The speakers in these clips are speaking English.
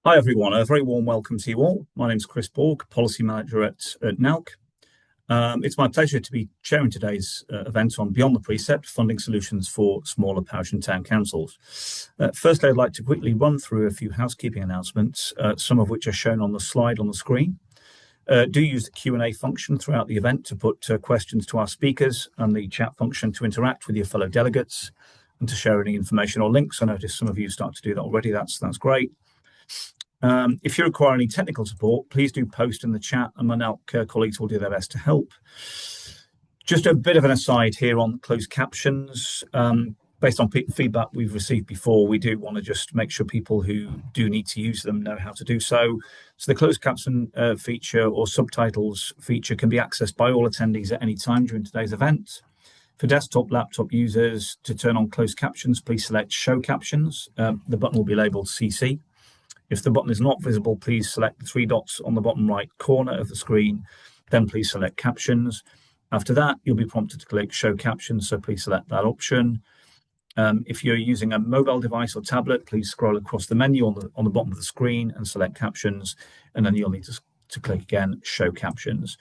Hi everyone, a very warm welcome to you all. My name is Chris Borg, Policy Manager at NELC. It's my pleasure to be chairing today's event on Beyond the Precept, Funding Solutions for Smaller Parish and Town Councils. Firstly, I'd like to quickly run through a few housekeeping announcements, some of which are shown on the slide on the screen. Do use the Q&A function throughout the event to put questions to our speakers and the chat function to interact with your fellow delegates and to share any information or links. I noticed some of you start to do that already. That's great. If you require any technical support, please do post in the chat and my NELC colleagues will do their best to help. Just a bit of an aside here on closed captions. Based on feedback we've received before, we do want to just make sure people who do need to use them know how to do so. So the closed caption feature or subtitles feature can be accessed by all attendees at any time during today's event. For desktop, laptop users, to turn on closed captions, please select Show Captions. The button will be labeled CC. If the button is not visible, please select the three dots on the bottom right corner of the screen, then please select Captions. After that, you'll be prompted to click Show Captions, so please select that option. If you're using a mobile device or tablet, please scroll across the menu on the bottom of the screen and select Captions, and then you'll need to click again, Show Captions.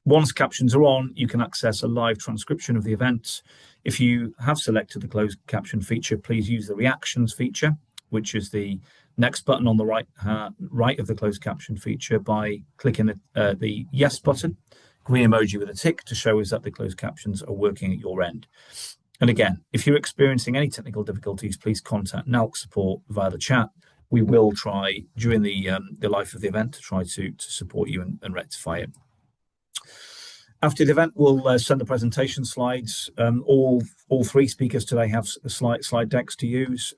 Once captions are on, you can access a live transcription of the event. If you have selected the closed caption feature, please use the Reactions feature, which is the next button on the right of the closed caption feature by clicking the Yes button, green emoji with a tick to show us that the closed captions are working at your end. And again, if you're experiencing any technical difficulties, please contact NELC support via the chat. We will try during the life of the event to try to support you and rectify it. After the event, we'll send the presentation slides. All three speakers today have slide decks to use.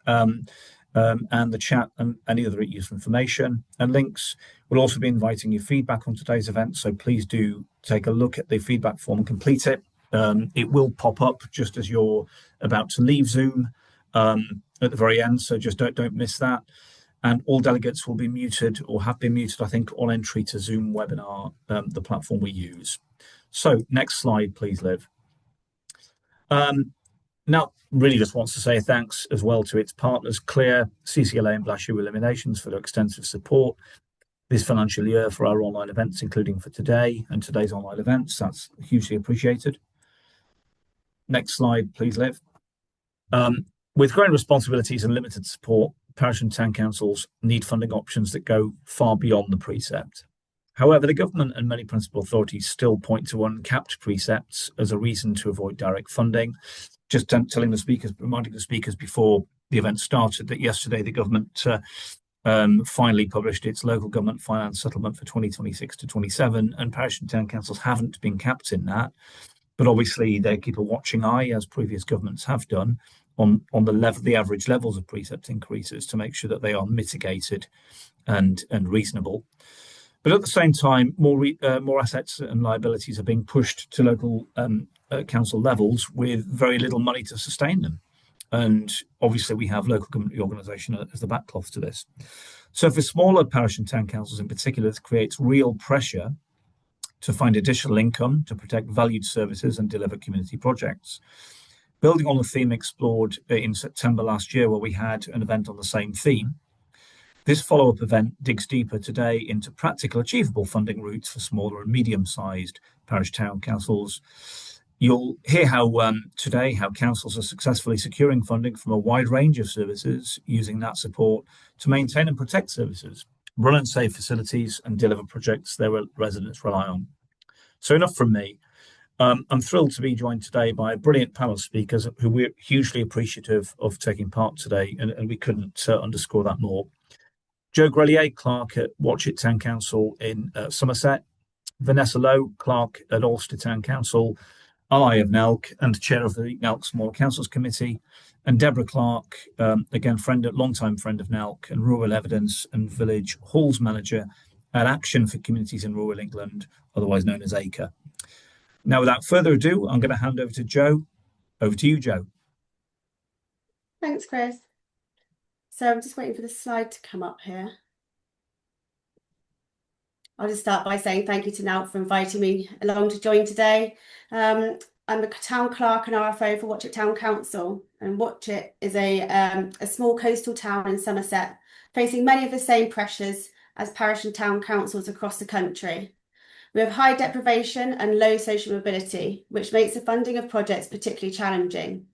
And the chat and any other useful information and links. We'll also be inviting you feedback on today's event, so please do take a look at the feedback form and complete it. It will pop up just as you're about to leave Zoom at the very end, so just don't miss that. And all delegates will be muted or have been muted, I think, on entry to Zoom webinar, the platform we use. So next slide, please, Liv. Now, really just wants to say thanks as well to its partners, Clear, CCLA and Blashu Eliminations for their extensive support this financial year for our online events, including for today and today's online events. That's hugely appreciated. Next slide, please, Liv. With growing responsibilities and limited support, parish and town councils need funding options that go far beyond the precept. However, the government and many principal authorities still point to uncapped precepts as a reason to avoid direct funding. Just reminding the speakers before the event started that yesterday the government finally published its local government finance settlement for 2026 to 27, and parish and town councils haven't been capped in that. But obviously they keep a watching eye, as previous governments have done, on the average levels of precept increases to make sure that they are mitigated and reasonable. But at the same time, more assets and liabilities are being pushed to local council levels with very little money to sustain them. And obviously we have local government reorganisation as the backcloth to this. So for smaller parish and town councils in particular, this creates real pressure to find additional income to protect valued services and deliver community projects. Building on the theme explored in September last year, where we had an event on the same theme, this follow-up event digs deeper today into practical, achievable funding routes for smaller and medium-sized parish town councils. You'll hear today how councils are successfully securing funding from a wide range of services using that support to maintain and protect services, run and save facilities, and deliver projects their residents rely on. So enough from me. I'm thrilled to be joined today by a brilliant panel of speakers who we're hugely appreciative of taking part today, and we couldn't underscore that more. Joe Grelier, clerk at Watchet Town Council in Somerset, Vanessa Lowe, clerk at Ulster Town Council, ally of NELC and chair of the NELC Small Councils Committee, and Deborah Clark, again, long-time friend of NELC and Rural Evidence and Village Halls Manager at Action for Communities in Rural England, otherwise known as ACRE. Now, without further ado, I'm going to hand over to Joe. Over to you, Joe. Thanks, Chris. So I'm just waiting for the slide to come up here. I'll just start by saying thank you to NELC for inviting me along to join today. I'm the town clerk and RFO for Watchet Town Council, and Watchet is a small coastal town in Somerset, facing many of the same pressures as parish and town councils across the country. We have high deprivation and low social mobility, which makes the funding of projects particularly challenging.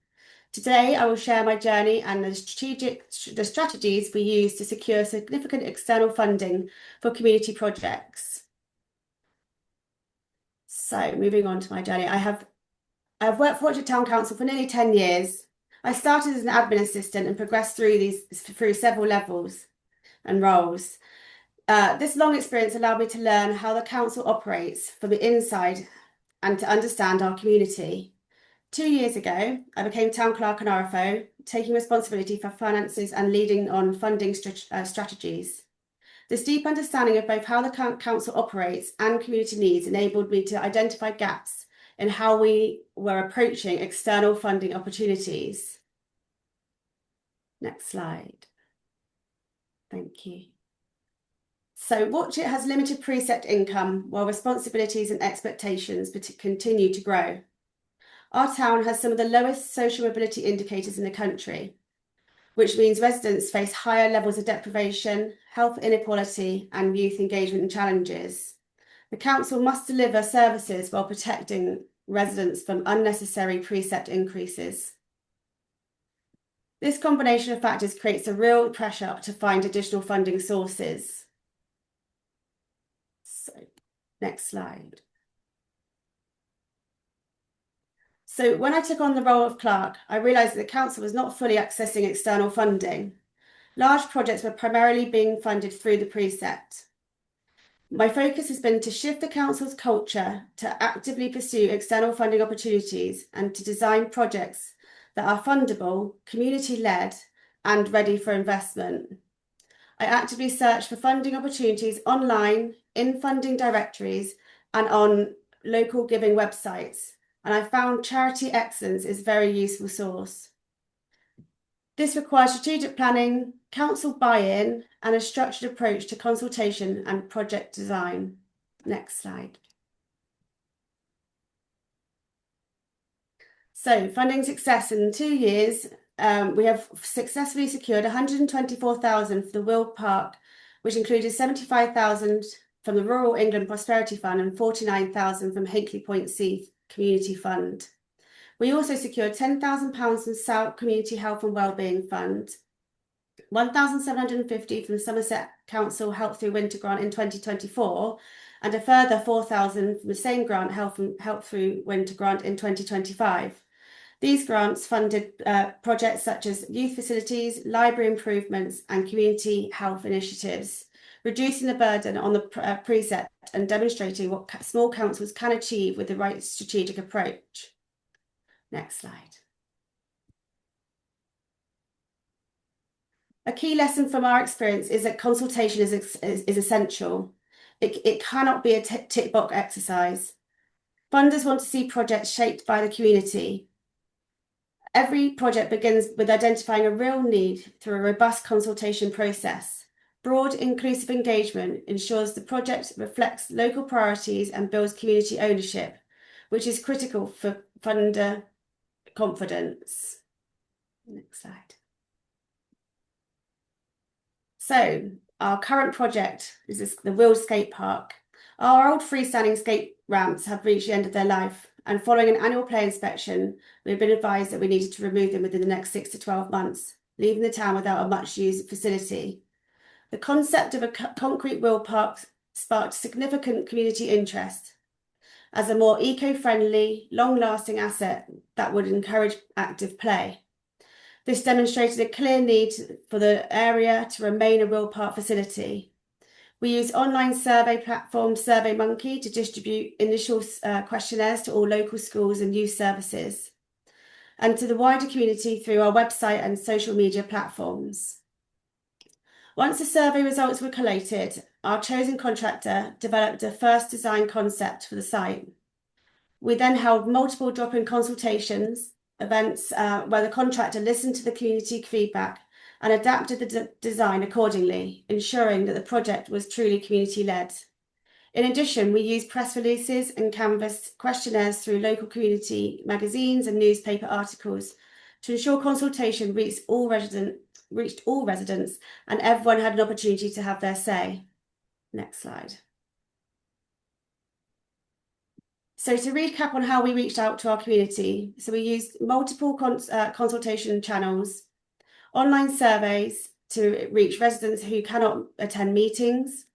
Today, I will share my journey and the strategies we use to secure significant external funding for community projects. So, moving on to my journey, I've worked for Watchet Town Council for nearly 10 years. I started as an admin assistant and progressed through several levels and roles. This long experience allowed me to learn how the council operates from the inside and to understand our community. 2 years ago, I became town clerk and RFO, taking responsibility for finances and leading on funding strategies. This deep understanding of both how the council operates and community needs enabled me to identify gaps in how we were approaching external funding opportunities. Next slide. Thank you. So Watchet has limited Precept income while responsibilities and expectations continue to grow. Our town has some of the lowest social mobility indicators in the country, which means residents face higher levels of deprivation, health inequality, and youth engagement challenges. The council must deliver services while protecting residents from unnecessary Precept increases. This combination of factors creates a real pressure to find additional funding sources. So, next slide. So when I took on the role of clerk, I realised that the council was not fully accessing external funding. Large projects were primarily being funded through the Precept. My focus has been to shift the council's culture to actively pursue external funding opportunities and to design projects that are fundable, community-led, and ready for investment. I actively search for funding opportunities online, in funding directories, and on local giving websites, and I found Charity Excellence is a very useful source. This requires strategic planning, council buy-in, and a structured approach to consultation and project design. Next slide. So, funding success in 2 years, we have successfully secured 124,000 for the Will Park, which included 75,000 from the Rural England Prosperity Fund and 49,000 from Hinkley Point C Community Fund. We also secured £10,000 from South Community Health and Wellbeing Fund, 1,750 from Somerset Council Help Through Winter Grant in 2024, and a further 4,000 from the same grant, Help Through Winter Grant in 2025. These grants funded projects such as youth facilities, library improvements, and community health initiatives, reducing the burden on the Precept and demonstrating what small councils can achieve with the right strategic approach. Next slide. A key lesson from our experience is that consultation is essential. It cannot be a tick box exercise. Funders want to see projects shaped by the community. Every project begins with identifying a real need through a robust consultation process. Broad, inclusive engagement ensures the project reflects local priorities and builds community ownership, which is critical for funder confidence. Next slide. So, our current project is the Will Skate Park. Our old freestanding skate ramps have reached the end of their life, and following an annual play inspection, we've been advised that we needed to remove them within the next 6 to 12 months, leaving the town without a much-used facility. The concept of a concrete wheel park sparked significant community interest as a more eco-friendly, long-lasting asset that would encourage active play. This demonstrated a clear need for the area to remain a wheel park facility. We use online survey platform SurveyMonkey to distribute initial questionnaires to all local schools and youth services, and to the wider community through our website and social media platforms. Once the survey results were collated, our chosen contractor developed a first design concept for the site. We then held multiple drop-in consultations, events where the contractor listened to the community feedback and adapted the design accordingly, ensuring that the project was truly community-led. In addition, we use press releases and canvass questionnaires through local community magazines and newspaper articles to ensure consultation reached all residents and everyone had an opportunity to have their say. Next slide. So to recap on how we reached out to our community, so we used multiple consultation channels, online surveys to reach residents who cannot attend meetings,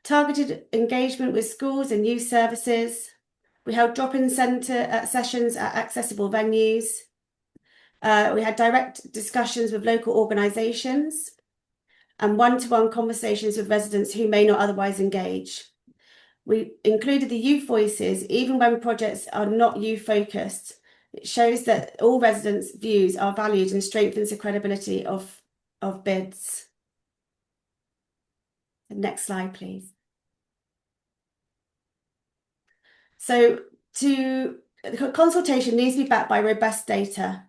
targeted engagement with schools and youth services. We held drop-in centre sessions at accessible venues. We had direct discussions with local organisations and one-to-one conversations with residents who may not otherwise engage. We included the youth voices, even when projects are not youth-focused. It shows that all residents' views are valued and strengthens the credibility of bids. The next slide, please. So the consultation needs to be backed by robust data.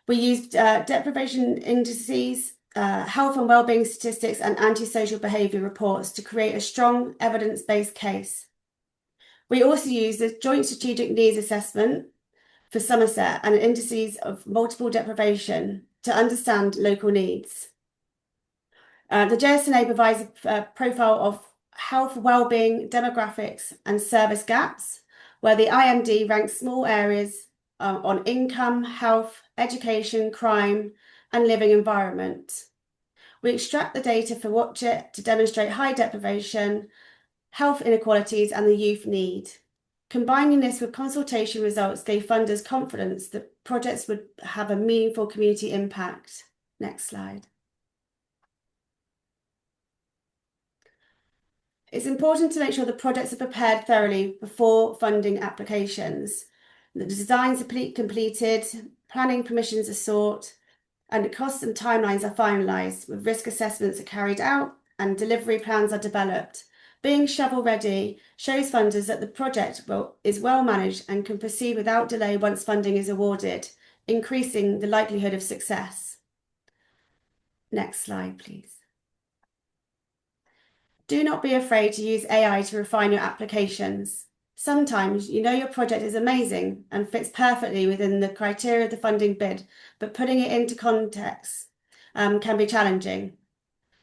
We used deprivation indices, health and wellbeing statistics, and antisocial behaviour reports to create a strong evidence-based case. We also used the Joint Strategic Needs Assessment for Somerset and indices of multiple deprivation to understand local needs. The JSNA provides a profile of health, wellbeing, demographics, and service gaps, where the IMD ranks small areas on income, health, education, crime, and living environment. We extract the data for Watch-It to demonstrate high deprivation, health inequalities, and the youth need. Combining this with consultation results gave funders confidence that projects would have a meaningful community impact. Next slide. It's important to make sure the projects are prepared thoroughly before funding applications. The designs are completed, planning permissions are sought, and the costs and timelines are finalised, with risk assessments are carried out and delivery plans are developed. Being shovel-ready shows funders that the project is well managed and can proceed without delay once funding is awarded, increasing the likelihood of success. Next slide, please. Do not be afraid to use AI to refine your applications. Sometimes you know your project is amazing and fits perfectly within the criteria of the funding bid, but putting it into context can be challenging.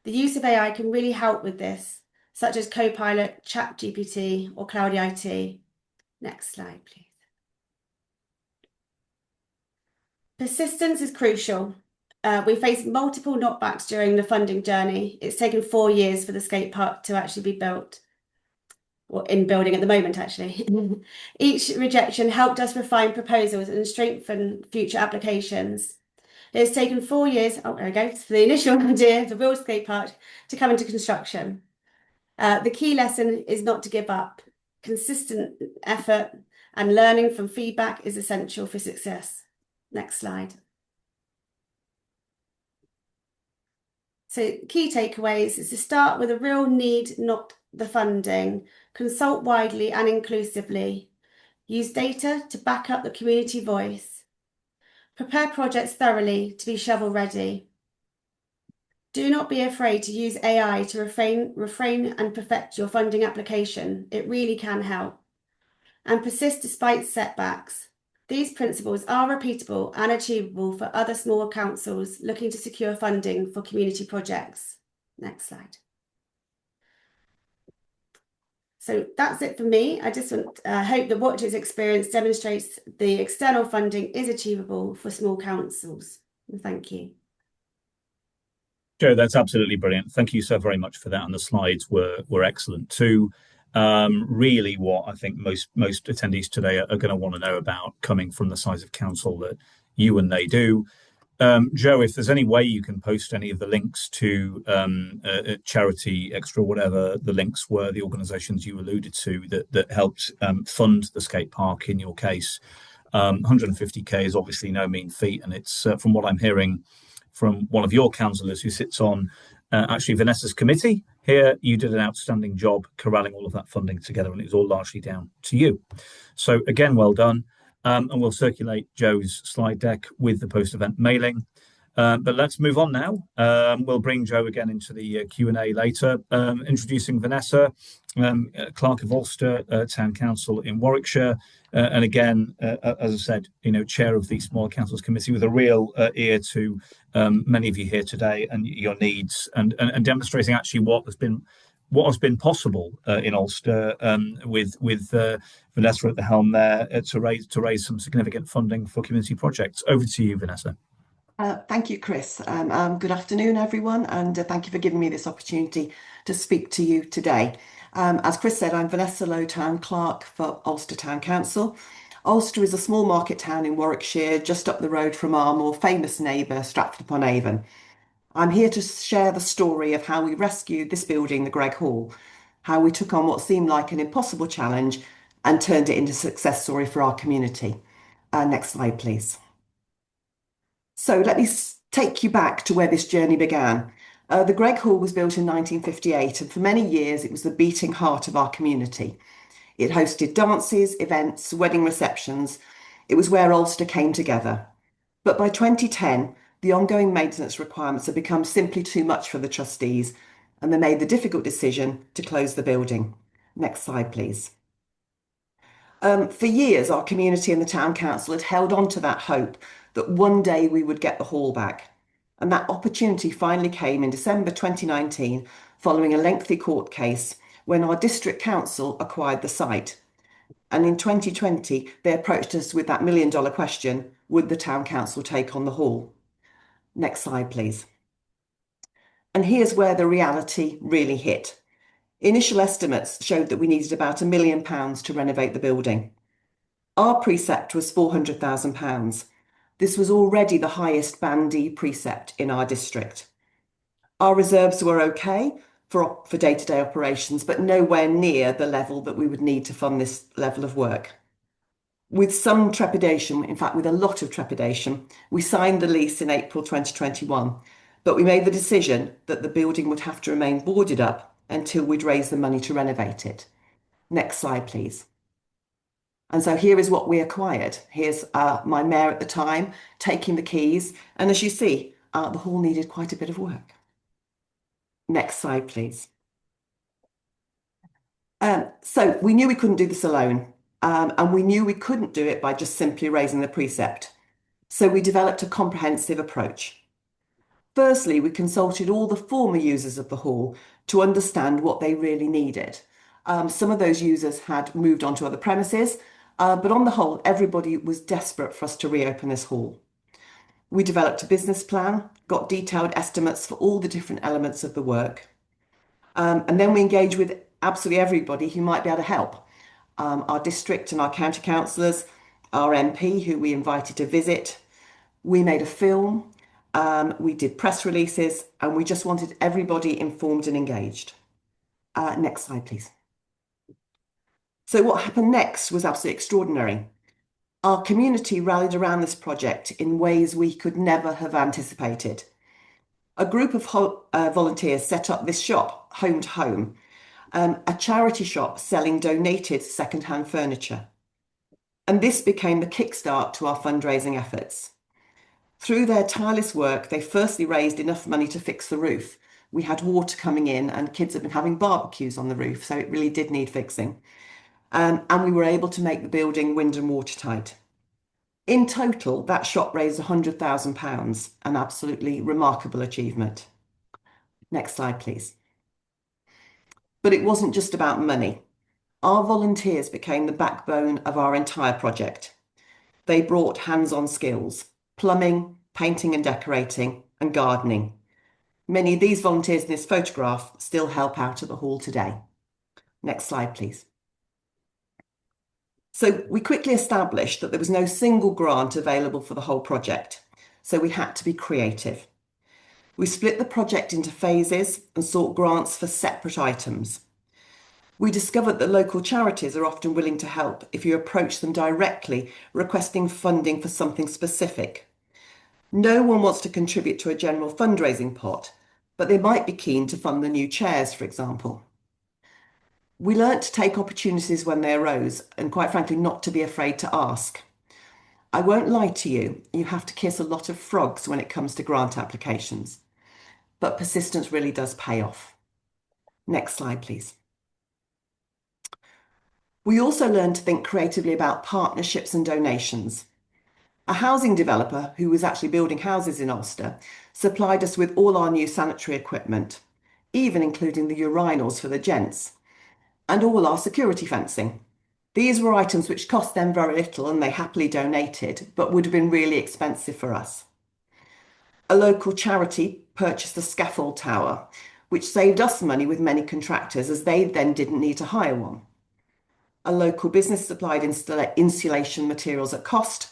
The use of AI can really help with this, such as Copilot, ChatGPT, or Cloudy IT. Next slide, please. Persistence is crucial. We faced multiple knockbacks during the funding journey. It's taken 4 years for the skate park to actually be built, or in building at the moment, actually. Each rejection helped us refine proposals and strengthen future applications. It has taken 4 years, there we go, for the initial idea, the real skate park, to come into construction. The key lesson is not to give up. Consistent effort and learning from feedback is essential for success. Next slide. So key takeaways is to start with a real need, not the funding. Consult widely and inclusively. Use data to back up the community voice. Prepare projects thoroughly to be shovel-ready. Do not be afraid to use AI to refrain and perfect your funding application. It really can help. And persist despite setbacks. These principles are repeatable and achievable for other smaller councils looking to secure funding for community projects. Next slide. So that's it for me. I just hope that Watch-It's experience demonstrates the external funding is achievable for small councils. Thank you. Jo, that's absolutely brilliant. Thank you so very much for that. And the slides were excellent too. Really what I think most attendees today are going to want to know about, coming from the size of council that you and they do. Jo, if there's any way you can post any of the links to Charity Extra, whatever the links were, the organisations you alluded to that helped fund the skate park in your case. 150k is obviously no mean feat, and it's from what I'm hearing from one of your councillors who sits on actually Vanessa's committee here, you did an outstanding job corralling all of that funding together, and it was all largely down to you. So again, well done. And we'll circulate Jo's slide deck with the post-event mailing. But let's move on now. We'll bring Joe again into the Q&A later. Introducing Vanessa, Clerk of Ulster Town Council in Warwickshire, and again, as I said, chair of the Small Councils Committee with a real ear to many of you here today and your needs, and demonstrating actually what has been possible in Ulster with Vanessa at the helm there to raise some significant funding for community projects. Over to you, Vanessa. Thank you, Chris. Good afternoon, everyone, and thank you for giving me this opportunity to speak to you today. As Chris said, I'm Vanessa Lowe, Town Clerk for Ulster Town Council. Ulster is a small market town in Warwickshire, just up the road from our more famous neighbour, Stratford-upon-Avon. I'm here to share the story of how we rescued this building, the Greg Hall, how we took on what seemed like an impossible challenge and turned it into a success story for our community. Next slide, please. So let me take you back to where this journey began. The Greg Hall was built in 1958, and for many years it was the beating heart of our community. It hosted dances, events, wedding receptions. It was where Ulster came together. But by 2010, the ongoing maintenance requirements had become simply too much for the trustees, and they made the difficult decision to close the building. Next slide, please. For years, our community and the town council had held on to that hope that one day we would get the hall back. And that opportunity finally came in December 2019, following a lengthy court case when our district council acquired the site. And in 2020, they approached us with that million-dollar question, would the town council take on the hall? Next slide, please. And here's where the reality really hit. Initial estimates showed that we needed about £1 million to renovate the building. Our precept was £400,000. This was already the highest Band D precept in our district. Our reserves were okay for day-to-day operations, but nowhere near the level that we would need to fund this level of work. With some trepidation, in fact, with a lot of trepidation, we signed the lease in April 2021, but we made the decision that the building would have to remain boarded up until we'd raise the money to renovate it. Next slide, please. And so here is what we acquired. Here's my mayor at the time taking the keys. And as you see, the hall needed quite a bit of work. Next slide, please. So we knew we couldn't do this alone. And we knew we couldn't do it by just simply raising the precept. So we developed a comprehensive approach. Firstly, we consulted all the former users of the hall to understand what they really needed. Some of those users had moved on to other premises, but on the whole, everybody was desperate for us to reopen this hall. We developed a business plan, got detailed estimates for all the different elements of the work, and then we engaged with absolutely everybody who might be able to help. Our district and our county councillors, our MP who we invited to visit. We made a film, we did press releases, and we just wanted everybody informed and engaged. Next slide, please. So what happened next was absolutely extraordinary. Our community rallied around this project in ways we could never have anticipated. A group of volunteers set up this shop, Home to Home, a charity shop selling donated second-hand furniture. And this became the kickstart to our fundraising efforts. Through their tireless work, they firstly raised enough money to fix the roof. We had water coming in and kids had been having barbecues on the roof, so it really did need fixing. And we were able to make the building wind and watertight. In total, that shop raised £100,000, an absolutely remarkable achievement. Next slide, please. But it wasn't just about money. Our volunteers became the backbone of our entire project. They brought hands-on skills, plumbing, painting and decorating, and gardening. Many of these volunteers in this photograph still help out at the hall today. Next slide, please. So we quickly established that there was no single grant available for the whole project, so we had to be creative. We split the project into phases and sought grants for separate items. We discovered that local charities are often willing to help if you approach them directly, requesting funding for something specific. No one wants to contribute to a general fundraising pot, but they might be keen to fund the new chairs, for example. We learnt to take opportunities when they arose and, quite frankly, not to be afraid to ask. I won't lie to you, you have to kiss a lot of frogs when it comes to grant applications, but persistence really does pay off. Next slide, please. We also learned to think creatively about partnerships and donations. A housing developer who was actually building houses in Ulster supplied us with all our new sanitary equipment, even including the urinals for the gents, and all our security fencing. These were items which cost them very little and they happily donated, but would have been really expensive for us. A local charity purchased a scaffold tower, which saved us money with many contractors as they then didn't need to hire one. A local business supplied insulation materials at cost.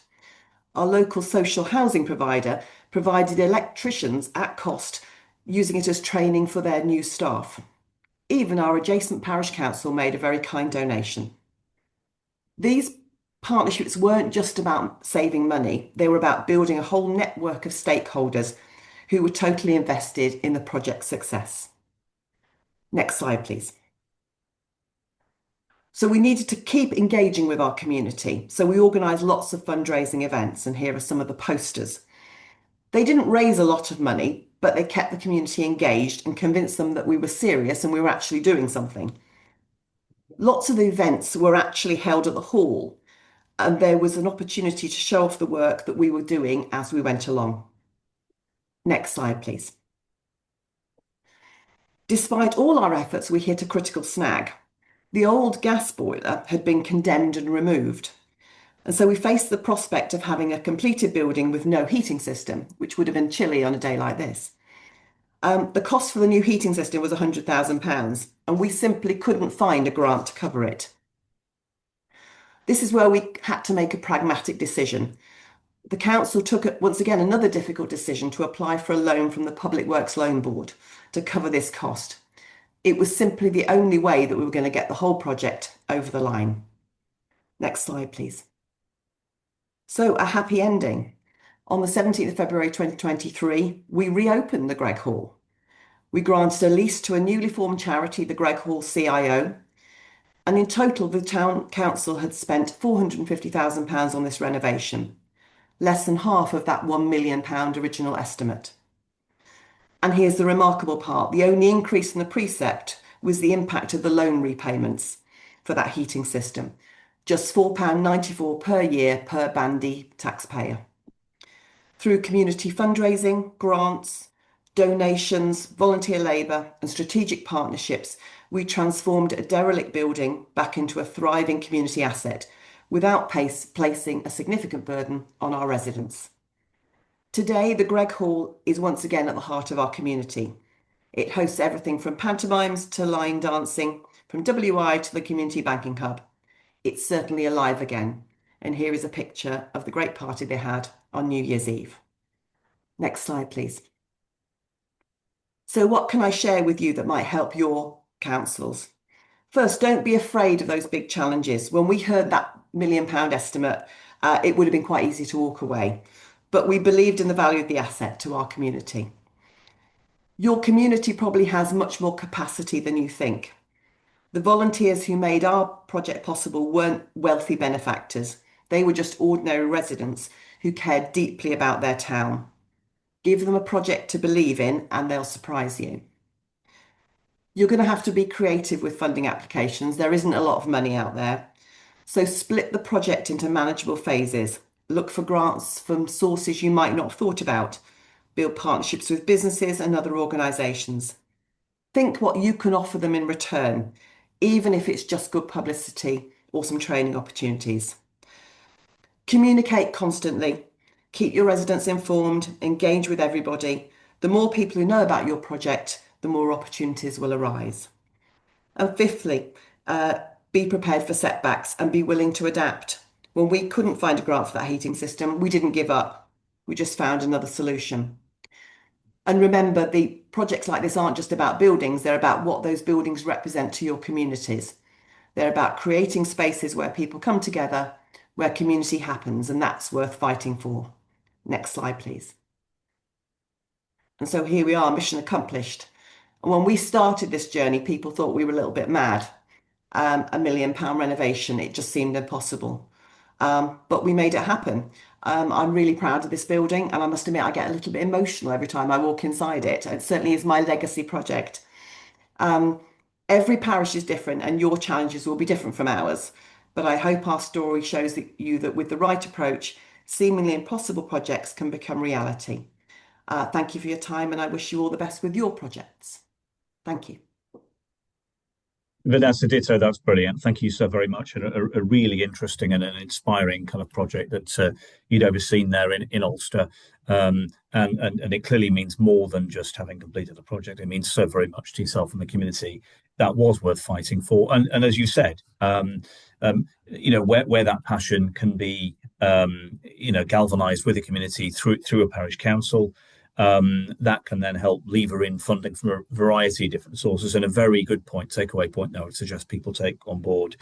Our local social housing provider provided electricians at cost, using it as training for their new staff. Even our adjacent parish council made a very kind donation. These partnerships weren't just about saving money, they were about building a whole network of stakeholders who were totally invested in the project's success. Next slide, please. So we needed to keep engaging with our community. So we organised lots of fundraising events, and here are some of the posters. They didn't raise a lot of money, but they kept the community engaged and convinced them that we were serious and we were actually doing something. Lots of the events were actually held at the hall, and there was an opportunity to show off the work that we were doing as we went along. Next slide, please. Despite all our efforts, we hit a critical snag. The old gas boiler had been condemned and removed. And so we faced the prospect of having a completed building with no heating system, which would have been chilly on a day like this. The cost for the new heating system was £100,000, and we simply couldn't find a grant to cover it. This is where we had to make a pragmatic decision. The council took, once again, another difficult decision to apply for a loan from the Public Works Loan Board to cover this cost. It was simply the only way that we were going to get the whole project over the line. Next slide, please. So a happy ending. On the 17th of February 2023, we reopened the Greg Hall. We granted a lease to a newly formed charity, the Greg Hall CIO, and in total the town council had spent £450,000 on this renovation, less than half of that £1 million original estimate. And here's the remarkable part. The only increase in the Precept was the impact of the loan repayments for that heating system. Just £4.94 per year per bandy taxpayer. Through community fundraising, grants, donations, volunteer labour and strategic partnerships, we transformed a derelict building back into a thriving community asset without placing a significant burden on our residents. Today, the Greg Hall is once again at the heart of our community. It hosts everything from pantomimes to line dancing, from WI to the community banking hub. It's certainly alive again. And here is a picture of the great party they had on New Year's Eve. Next slide, please. So what can I share with you that might help your councils? First, don't be afraid of those big challenges. When we heard that £1 million estimate, it would have been quite easy to walk away. But we believed in the value of the asset to our community. Your community probably has much more capacity than you think. The volunteers who made our project possible weren't wealthy benefactors. They were just ordinary residents who cared deeply about their town. Give them a project to believe in and they'll surprise you. You're going to have to be creative with funding applications. There isn't a lot of money out there. So split the project into manageable phases. Look for grants from sources you might not have thought about. Build partnerships with businesses and other organisations. Think what you can offer them in return, even if it's just good publicity or some training opportunities. Communicate constantly. Keep your residents informed, engage with everybody. The more people who know about your project, the more opportunities will arise. And fifthly, be prepared for setbacks and be willing to adapt. When we couldn't find a grant for that heating system, we didn't give up. We just found another solution. And remember, the projects like this aren't just about buildings, they're about what those buildings represent to your communities. They're about creating spaces where people come together, where community happens, and that's worth fighting for. Next slide, please. And so here we are, mission accomplished. And when we started this journey, people thought we were a little bit mad. £1 million renovation, it just seemed impossible. but we made it happen. I'm really proud of this building, and I must admit I get a little bit emotional every time I walk inside it. It certainly is my legacy project. Um, every parish is different, and your challenges will be different from ours. But I hope our story shows you that with the right approach, seemingly impossible projects can become reality. Thank you for your time, and I wish you all the best with your projects. Thank you. Vanessa, ditto. That's brilliant. Thank you so very much. A really interesting and an inspiring kind of project that you'd overseen there in Ulster. And it clearly means more than just having completed the project. It means so very much to yourself and the community. That was worth fighting for. And as you said, where that passion can be, galvanized with the community through a parish council. That can then help lever in funding from a variety of different sources. And a very good takeaway point now, I would suggest people take on board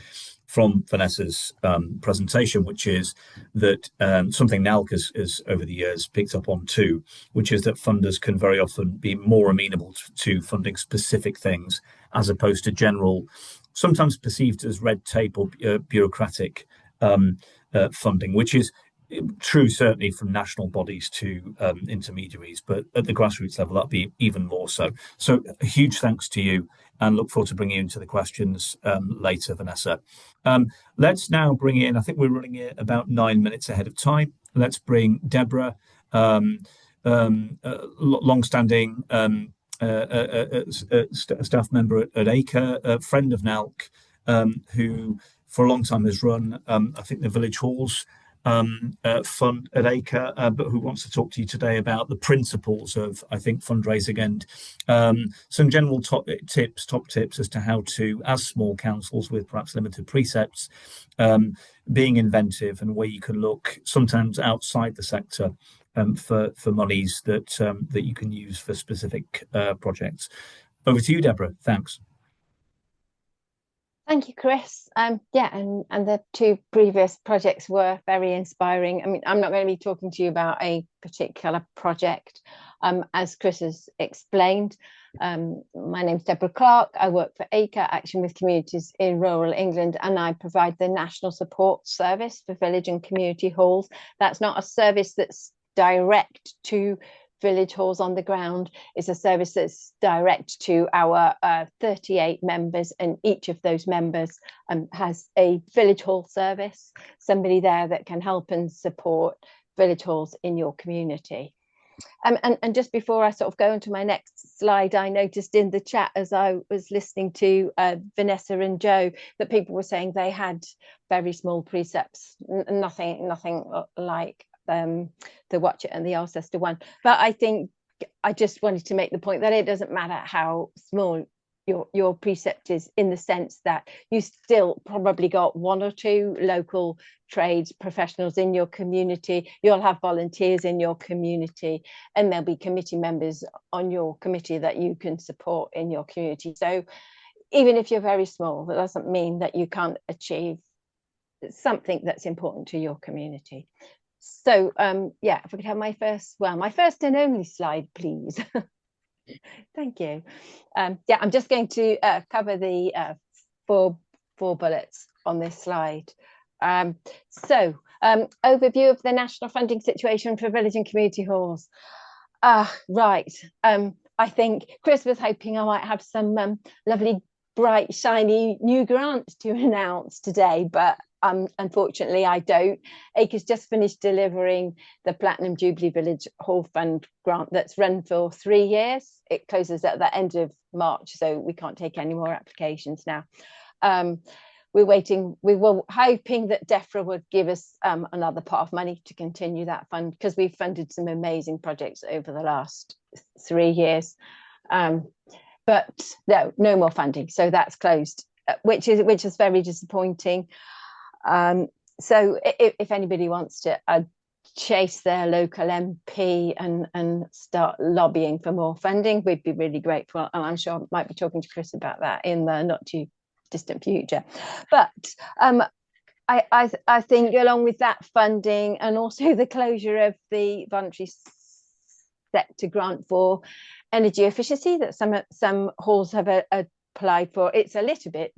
from Vanessa's presentation, which is that something NALC has over the years picked up on too, which is that funders can very often be more amenable to funding specific things as opposed to general, sometimes perceived as red tape or bureaucratic funding, which is true certainly from national bodies to intermediaries, but at the grassroots level that'd be even more so. So a huge thanks to you, and look forward to bringing you into the questions later, Vanessa. Let's now bring in, I think we're running it about 9 minutes ahead of time. Let's bring Deborah, long-standing staff member at Acre, a friend of NALC, who for a long time has run, I think, the Village Halls fund at Acre, but who wants to talk to you today about the principles of, I think, fundraising and some general top tips as to how to, as small councils with perhaps limited precepts, being inventive and where you can look sometimes outside the sector for monies that you can use for specific projects. Over to you, Deborah. Thanks. Thank you, Chris. Yeah, and the two previous projects were very inspiring. I mean, I'm not going to be talking to you about a particular project, as Chris has explained. My name's Deborah Clark. I work for Acre, Action with Communities in rural England, and I provide the National Support Service for Village and Community Halls. That's not a service that's direct to Village Halls on the ground. Is a service that's direct to our 38 members, and each of those members has a Village Hall service, somebody there that can help and support Village Halls in your community. And just before I sort of go into my next slide, I noticed in the chat as I was listening to Vanessa and Joe that people were saying they had very small precepts, nothing like the Watch It and the Alcester one. But I think I just wanted to make the point that it doesn't matter how small your precept is, in the sense that you still probably got one or two local trades professionals in your community. You'll have volunteers in your community, and there'll be committee members on your committee that you can support in your community. So even if you're very small, that doesn't mean that you can't achieve something that's important to your community. So yeah, if we could have my first and only slide, please. Thank you. Yeah, I'm just going to cover the four bullets on this slide. So overview of the national funding situation for village and community halls. Right. I think Chris was hoping I might have some lovely, bright, shiny new grants to announce today, but unfortunately I don't. Acre's just finished delivering the Platinum Jubilee Village Hall Fund grant that's run for 3 years. It closes at the end of March, so we can't take any more applications now. We were hoping that DEFRA would give us another pot of money to continue that fund, because we've funded some amazing projects over the last 3 years. But no more funding, so that's closed, which is very disappointing. So if anybody wants to chase their local MP and start lobbying for more funding, we'd be really grateful. And I'm sure I might be talking to Chris about that in the not too distant future. But I think along with that funding, and also the closure of the voluntary sector grant for energy efficiency that some halls have applied for, it's a little bit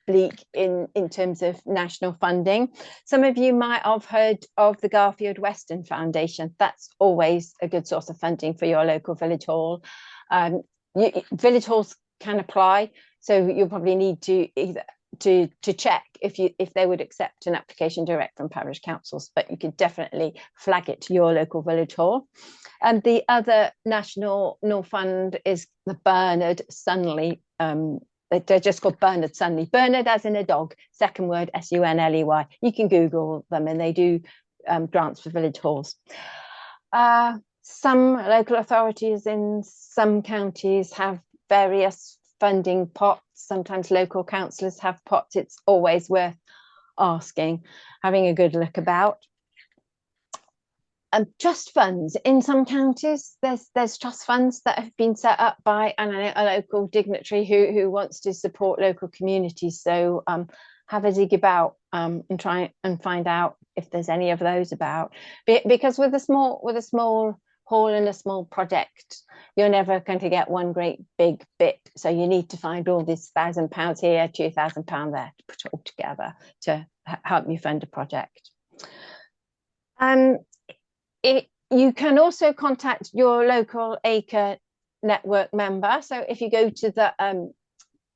bleak in terms of national funding. Some of you might have heard of the Garfield Weston Foundation. That's always a good source of funding for your local village hall. Village halls can apply, so you'll probably need to either to check if they would accept an application direct from parish councils, but you could definitely flag it to your local village hall. And the other national fund is the Bernard Sunley. They're just called Bernard Sunley. Bernard as in a dog, second word Sunley. You can Google them, and they do grants for village halls. Some local authorities in some counties have various funding pots. Sometimes local councillors have pots. It's always worth asking, having a good look about. Trust funds in some counties. There's trust funds that have been set up by a local dignitary who wants to support local communities. So have a dig about and try and find out if there's any of those about. Because with a small hall and a small project, you're never going to get one great big bit. So you need to find all this £1,000 here, £2,000 there to put it all together to help you fund a project. You can also contact your local ACRE network member. So if you go to the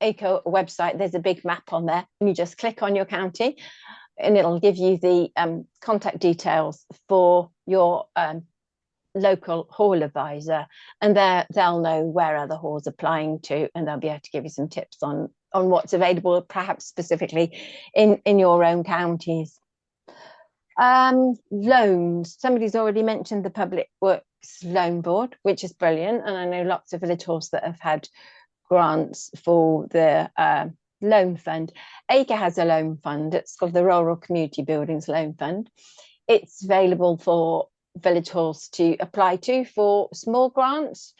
ACRE website, there's a big map on there, and you just click on your county, and it'll give you the contact details for your local hall advisor, and they'll know where other halls are applying to, and they'll be able to give you some tips on what's available, perhaps specifically in your own counties. Loans. Somebody's already mentioned the Public Works Loan Board, which is brilliant, and I know lots of village halls that have had grants for the loan fund. ACRE has a loan fund. It's called the Rural Community Buildings Loan Fund. It's available for village halls to apply to for small grants.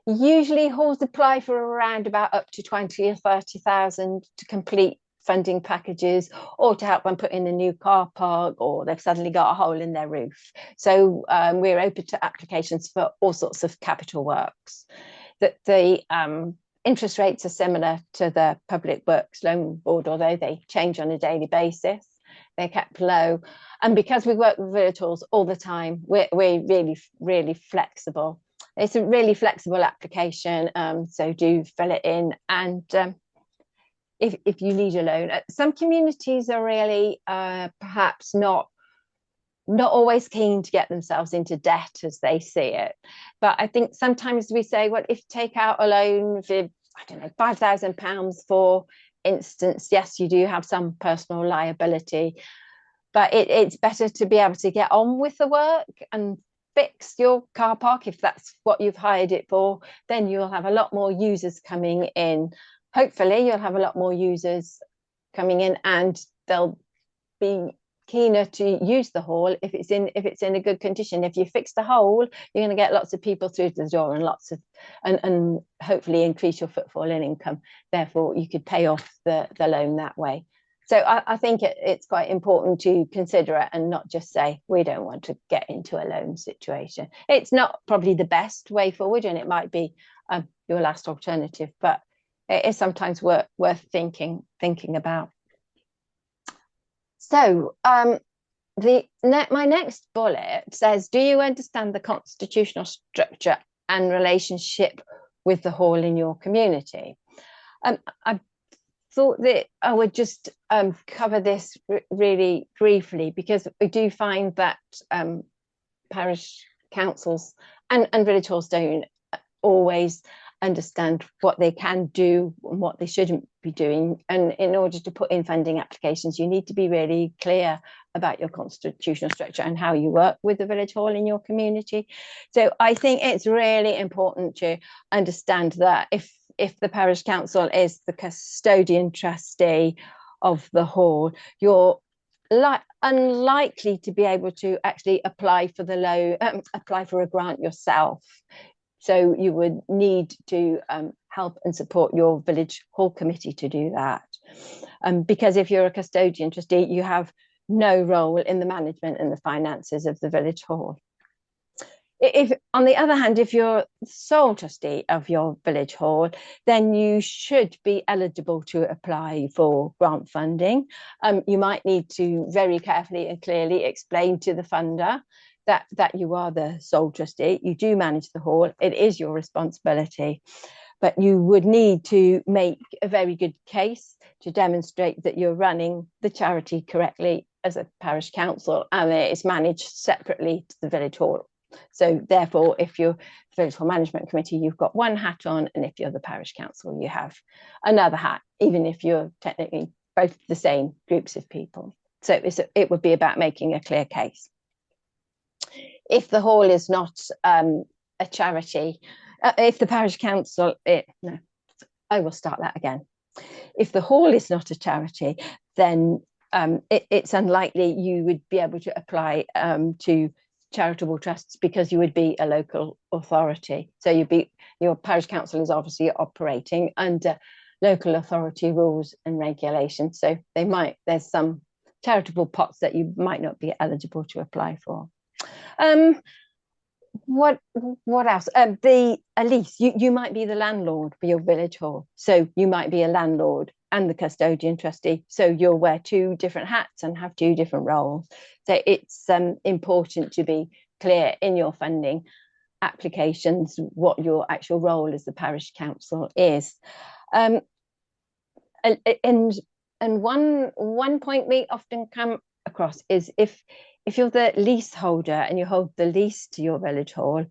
Usually halls apply for around about up to 20 or 30,000 to complete funding packages, or to help them put in a new car park, or they've suddenly got a hole in their roof. So we're open to applications for all sorts of capital works. That the interest rates are similar to the Public Works Loan Board, although they change on a daily basis. They're kept low, and because we work with village halls all the time, we're really flexible. It's a really flexible application, so do fill it in. And if you need a loan, some communities are really perhaps not always keen to get themselves into debt as they see it. But I think sometimes we say, well, if you take out a loan for, I don't know, £5,000 for instance, yes, you do have some personal liability, but it's better to be able to get on with the work and fix your car park if that's what you've hired it for. Then you'll have a lot more users coming in. Hopefully you'll have a lot more users coming in, and they'll be keener to use the hall if it's in a good condition. If you fix the hole, you're going to get lots of people through the door and hopefully increase your footfall and income. Therefore, you could pay off the loan that way. So I think it's quite important to consider it and not just say we don't want to get into a loan situation. It's not probably the best way forward, and it might be your last alternative, but it is sometimes worth thinking about. So my next bullet says, do you understand the constitutional structure and relationship with the hall in your community? I thought that I would just cover this really briefly, because we do find that parish councils and village halls don't always understand what they can do and what they shouldn't be doing. And in order to put in funding applications, you need to be really clear about your constitutional structure and how you work with the village hall in your community. So I think it's really important to understand that if the parish council is the custodian trustee of the hall, you're unlikely to be able to actually apply for the loan, apply for a grant yourself. So you would need to help and support your village hall committee to do that. Because if you're a custodian trustee, you have no role in the management and the finances of the village hall. If, on the other hand, if you're sole trustee of your village hall, then you should be eligible to apply for grant funding. You might need to very carefully and clearly explain to the funder that you are the sole trustee. You do manage the hall. It is your responsibility. But you would need to make a very good case to demonstrate that you're running the charity correctly as a parish council, and it's managed separately to the village hall. So therefore, if you're the village hall management committee, you've got one hat on, and if you're the parish council, you have another hat, even if you're technically both the same groups of people. So it would be about making a clear case. If the hall is not a charity, if the parish council, no, I will start that again. If the hall is not a charity, then it's unlikely you would be able to apply to charitable trusts, because you would be a local authority. So your parish council is obviously operating under local authority rules and regulations. So there's some charitable pots that you might not be eligible to apply for. What else? A lease. You might be the landlord for your village hall, so you might be a landlord and the custodian trustee, so you'll wear two different hats and have two different roles. So it's important to be clear in your funding applications what your actual role as the parish council is. And one point we often come across is if you're the leaseholder and you hold the lease to your village hall,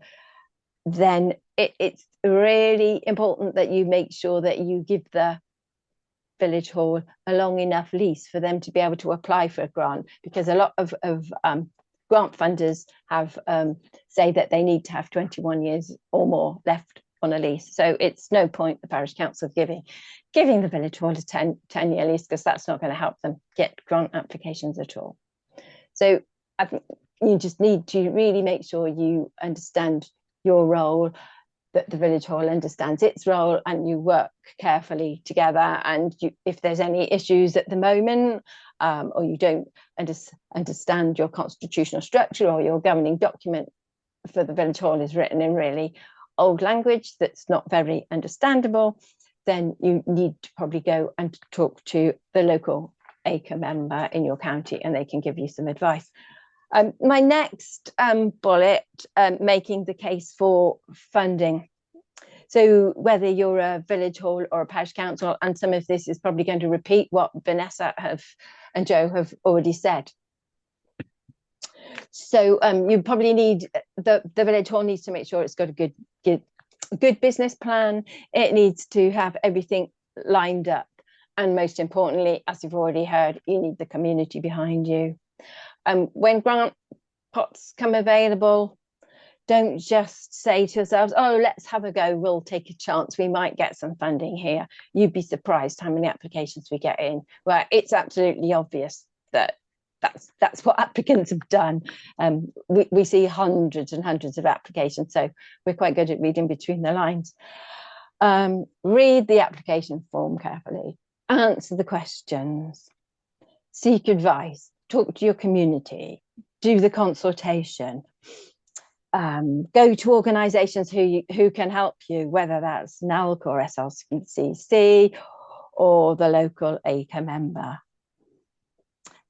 then it's really important that you make sure that you give the village hall a long enough lease for them to be able to apply for a grant, because a lot of grant funders have say that they need to have 21 years or more left on a lease. So it's no point the parish council giving the village hall a 10-year lease, because that's not going to help them get grant applications at all. So you just need to really make sure you understand your role, that the village hall understands its role, and you work carefully together. And if there's any issues at the moment, or you don't understand your constitutional structure, or your governing document for the village hall is written in really old language that's not very understandable, then you need to probably go and talk to the local acre member in your county, and they can give you some advice. My next bullet, making the case for funding. So whether you're a village hall or a parish council, and some of this is probably going to repeat what Vanessa and Joe have already said. So you probably need, the village hall needs to make sure it's got a good business plan. It needs to have everything lined up. And most importantly, as you've already heard, you need the community behind you. When grant pots come available, don't just say to yourselves, oh, let's have a go, we'll take a chance, we might get some funding here. You'd be surprised how many applications we get in where it's absolutely obvious that that's what applicants have done. We see hundreds and hundreds of applications, so we're quite good at reading between the lines. Read the application form carefully, answer the questions, seek advice, talk to your community, do the consultation, go to organisations who can help you, whether that's NALC or SLCCC or the local acre member.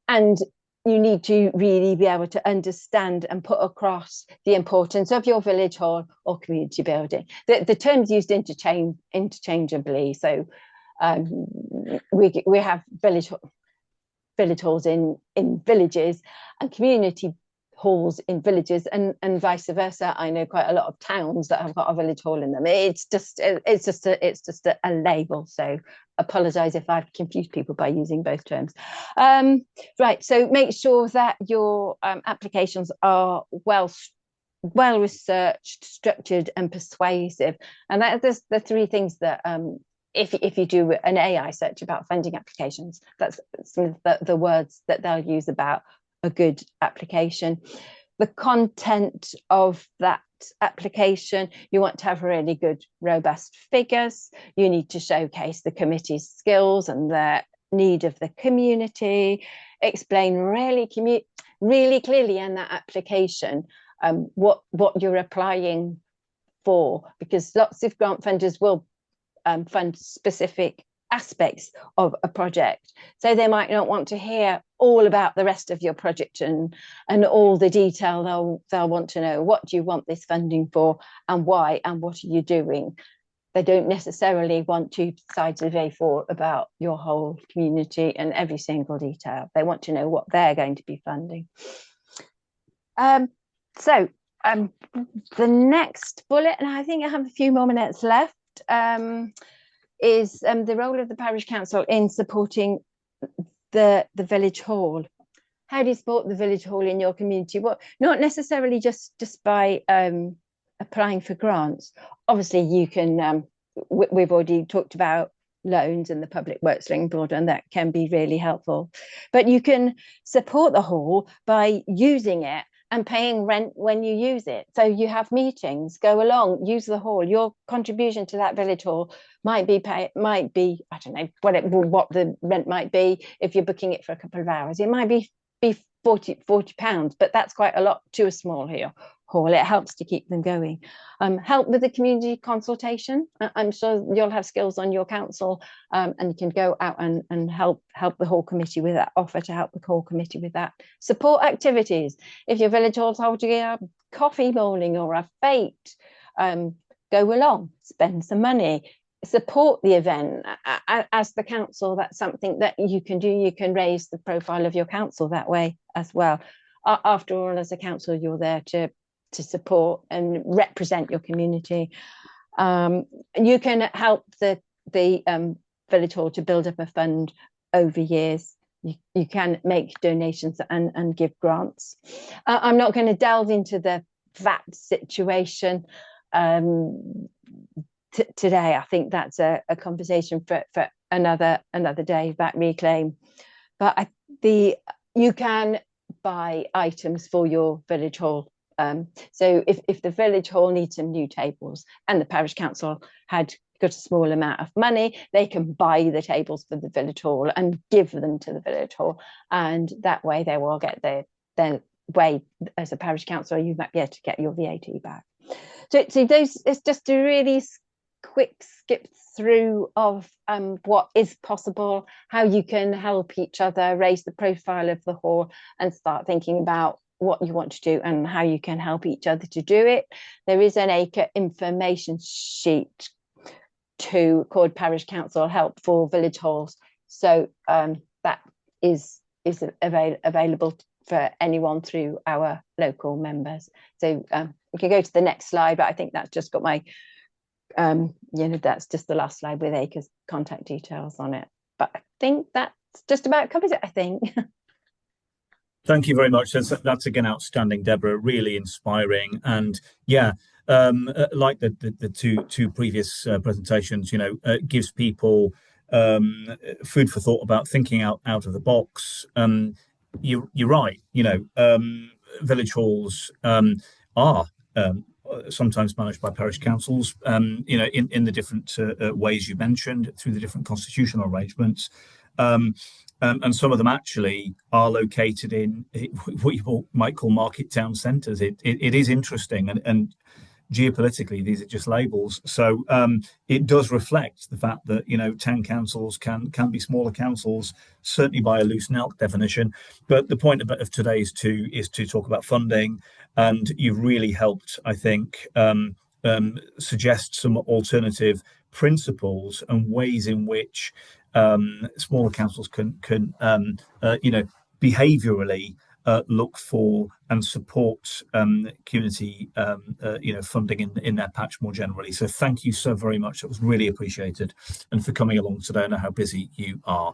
And you need to really be able to understand and put across the importance of your village hall or community building. The terms used interchangeably. So we have village halls in villages and community halls in villages, and vice versa. I know quite a lot of towns that have got a village hall in them. It's just a label. So apologise if I've confused people by using both terms. Right, so make sure that your applications are well researched, structured and persuasive. And there's the three things that if you do an AI search about funding applications, that's some of the words that they'll use about a good application. The content of that application, you want to have really good, robust figures. You need to showcase the committee's skills and the need of the community. Explain really clearly in that application what you're applying for, because lots of grant funders will fund specific aspects of a project, so they might not want to hear all about the rest of your project and all the detail. They'll want to know, what do you want this funding for, and why, and what are you doing? They don't necessarily want 2 sides of A4 about your whole community and every single detail. They want to know what they're going to be funding. So the next bullet, and I think I have a few more minutes left, is the role of the parish council in supporting the village hall. How do you support the village hall in your community? Well, not necessarily just by applying for grants. Obviously, you can. We've already talked about loans and the Public Works Link Board, and that can be really helpful. But you can support the hall by using it and paying rent when you use it. So you have meetings, go along, use the hall. Your contribution to that village hall might be I don't know what the rent might be if you're booking it for a couple of hours. It might be 40 pounds, but that's quite a lot to a small hall. It helps to keep them going. Help with the community consultation. I'm sure you'll have skills on your council, and you can go out and help the hall committee with that, offer to help the hall committee with that. Support activities. If your village hall's holding a coffee morning or a fete, go along, spend some money, support the event. As the council, that's something that you can do. You can raise the profile of your council that way as well. After all, as a council, you're there to support and represent your community. You can help the village hall to build up a fund over years. You can make donations and give grants. I'm not going to delve into the VAT situation today. I think that's a conversation for another day, VAT reclaim. But you can buy items for your village hall. So if the village hall needs some new tables and the parish council had got a small amount of money, they can buy the tables for the village hall and give them to the village hall, and that way they will get their way. As a parish council, you might be able to get your VAT back. So those, it's just a really quick skip through of what is possible, how you can help each other raise the profile of the hall and start thinking about what you want to do and how you can help each other to do it. There is an ACRE information sheet too called Parish Council Help for Village Halls. So that is available for anyone through our local members. So we can go to the next slide, but I think that's just got my, that's just the last slide with ACRE's contact details on it. But I think that's just about covers it, I think. Thank you very much. That's again outstanding, Deborah. Really inspiring, and yeah, like the two previous presentations, gives people food for thought about thinking out of the box. You're right. Village halls are sometimes managed by parish councils. In the different ways you mentioned through the different constitutional arrangements. And some of them actually are located in what you might call market town centres. It is interesting, and geopolitically, these are just labels. So it does reflect the fact that town councils can be smaller councils, certainly by a loose NELC definition. But the point of today is to talk about funding, and you've really helped, I think, suggest some alternative principles and ways in which smaller councils can behaviourally look for and support community funding in their patch more generally. So thank you so very much. That was really appreciated, and for coming along today. I know how busy you are.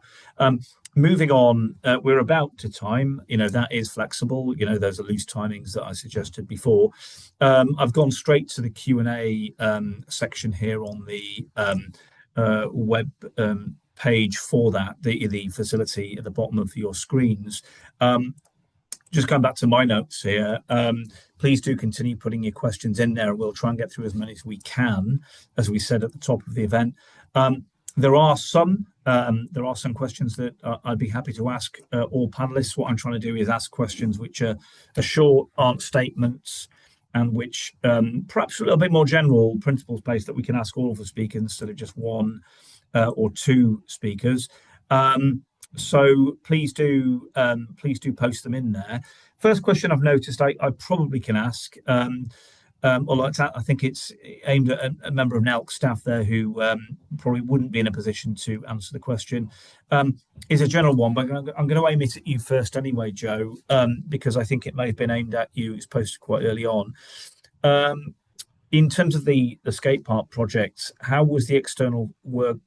Moving on, we're about to time. That is flexible. Those are loose timings that I suggested before. I've gone straight to the Q&A section here on the web page for that, the facility at the bottom of your screens. Just going back to my notes here, please do continue putting your questions in there. We'll try and get through as many as we can, as we said at the top of the event. There are some questions that I'd be happy to ask all panelists. What I'm trying to do is ask questions which are short, aren't statements, and which perhaps a little bit more general principles based that we can ask all of the speakers instead of just one or two speakers. So please do post them in there. First question I've noticed I probably can ask, although I think it's aimed at a member of NELC staff there who probably wouldn't be in a position to answer the question, is a general one, but I'm going to aim it at you first anyway, Joe, because I think it may have been aimed at you. It's posted quite early on. In terms of the skate park project, how was the external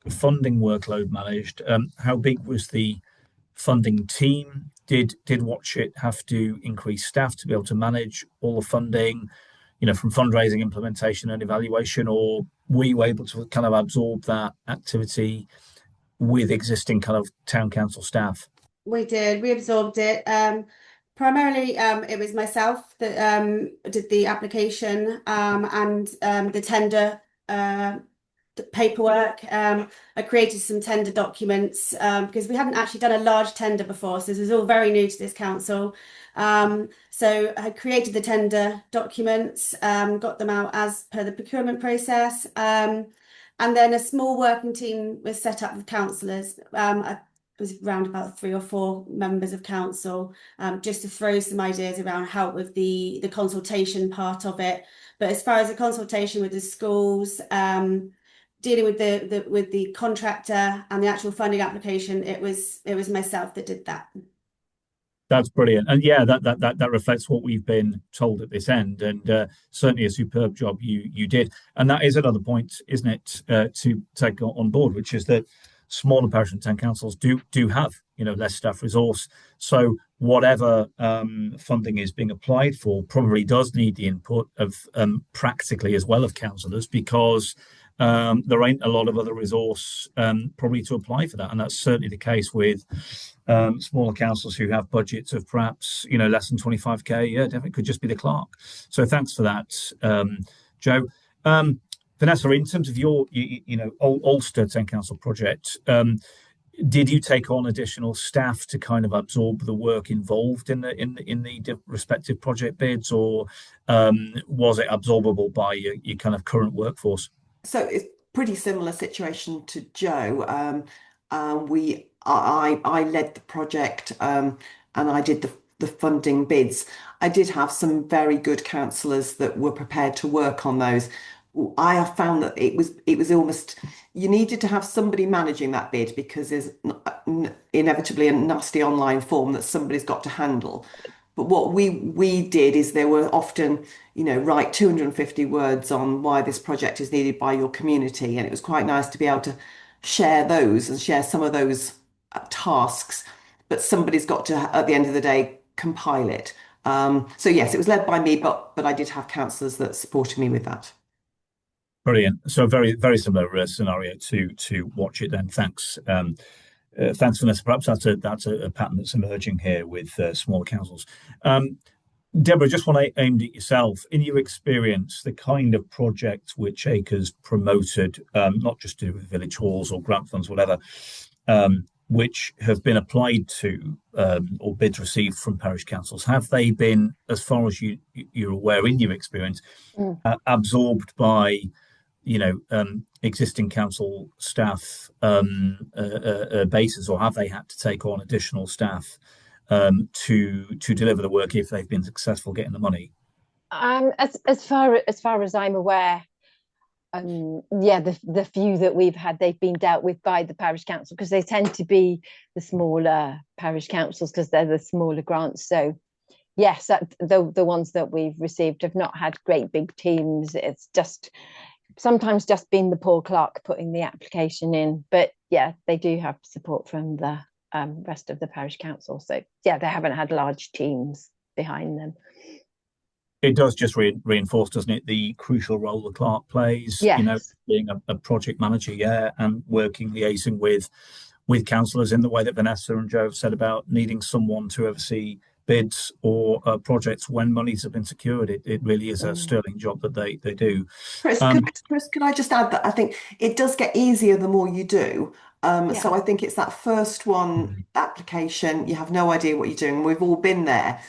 funding workload managed? How big was the funding team? Did Watch It have to increase staff to be able to manage all the funding, from fundraising, implementation, and evaluation, or were you able to kind of absorb that activity with existing kind of town council staff? We did. We absorbed it. Primarily, it was myself that did the application and the tender paperwork. I created some tender documents because we hadn't actually done a large tender before, so this was all very new to this council. So I created the tender documents, got them out as per the procurement process, and then a small working team was set up with councillors. Was around about 3 or 4 members of council, just to throw some ideas around, help with the consultation part of it. But as far as the consultation with the schools, dealing with the contractor and the actual funding application, it was myself that did that. That's brilliant, and yeah, that reflects what we've been told at this end, and certainly a superb job you did. And that is another point, isn't it, to take on board, which is that smaller parish and town councils do have less staff resource. So whatever funding is being applied for probably does need the input of practically as well of councillors, because there ain't a lot of other resource probably to apply for that. And that's certainly the case with smaller councils who have budgets of perhaps less than 25k. Yeah, definitely could just be the clerk. So thanks for that, Joe. Vanessa, in terms of your Ulster Town Council project, did you take on additional staff to kind of absorb the work involved in the respective project bids, or was it absorbable by your kind of current workforce? So it's pretty similar situation to Joe. I led the project and I did the funding bids. I did have some very good councillors that were prepared to work on those. I have found that it was almost, you needed to have somebody managing that bid, because there's inevitably a nasty online form that somebody's got to handle. But what we did is there were often, write 250 words on why this project is needed by your community, and it was quite nice to be able to share those and share some of those tasks. But somebody's got to, at the end of the day, compile it. So yes, it was led by me, but I did have councillors that supported me with that. Brilliant. So very, very similar scenario to Watch It then. Thanks. Thanks, Vanessa. Perhaps that's a pattern that's emerging here with smaller councils. Deborah, just want to aim at yourself. In your experience, the kind of project which Acres promoted, not just to do with village halls or grant funds, whatever, which have been applied to or bids received from parish councils, have they been, as far as you're aware in your experience, absorbed by existing council staff bases, or have they had to take on additional staff to deliver the work if they've been successful getting the money? As far as I'm aware, the few that we've had, they've been dealt with by the parish council, because they tend to be the smaller parish councils because they're the smaller grants. So yes, the ones that we've received have not had great big teams. It's just sometimes just been the poor clerk putting the application in. But yeah, they do have support from the rest of the parish council. So yeah, they haven't had large teams behind them. It does just reinforce, doesn't it, the crucial role the clerk plays, Yes. Being a project manager, and liaising with councillors in the way that Vanessa and Joe have said about needing someone to oversee bids or projects when monies have been secured. It really is a sterling job that they do. Chris, could I just add that I think it does get easier the more you do. So I think it's that first one application, you have no idea what you're doing. We've all been there.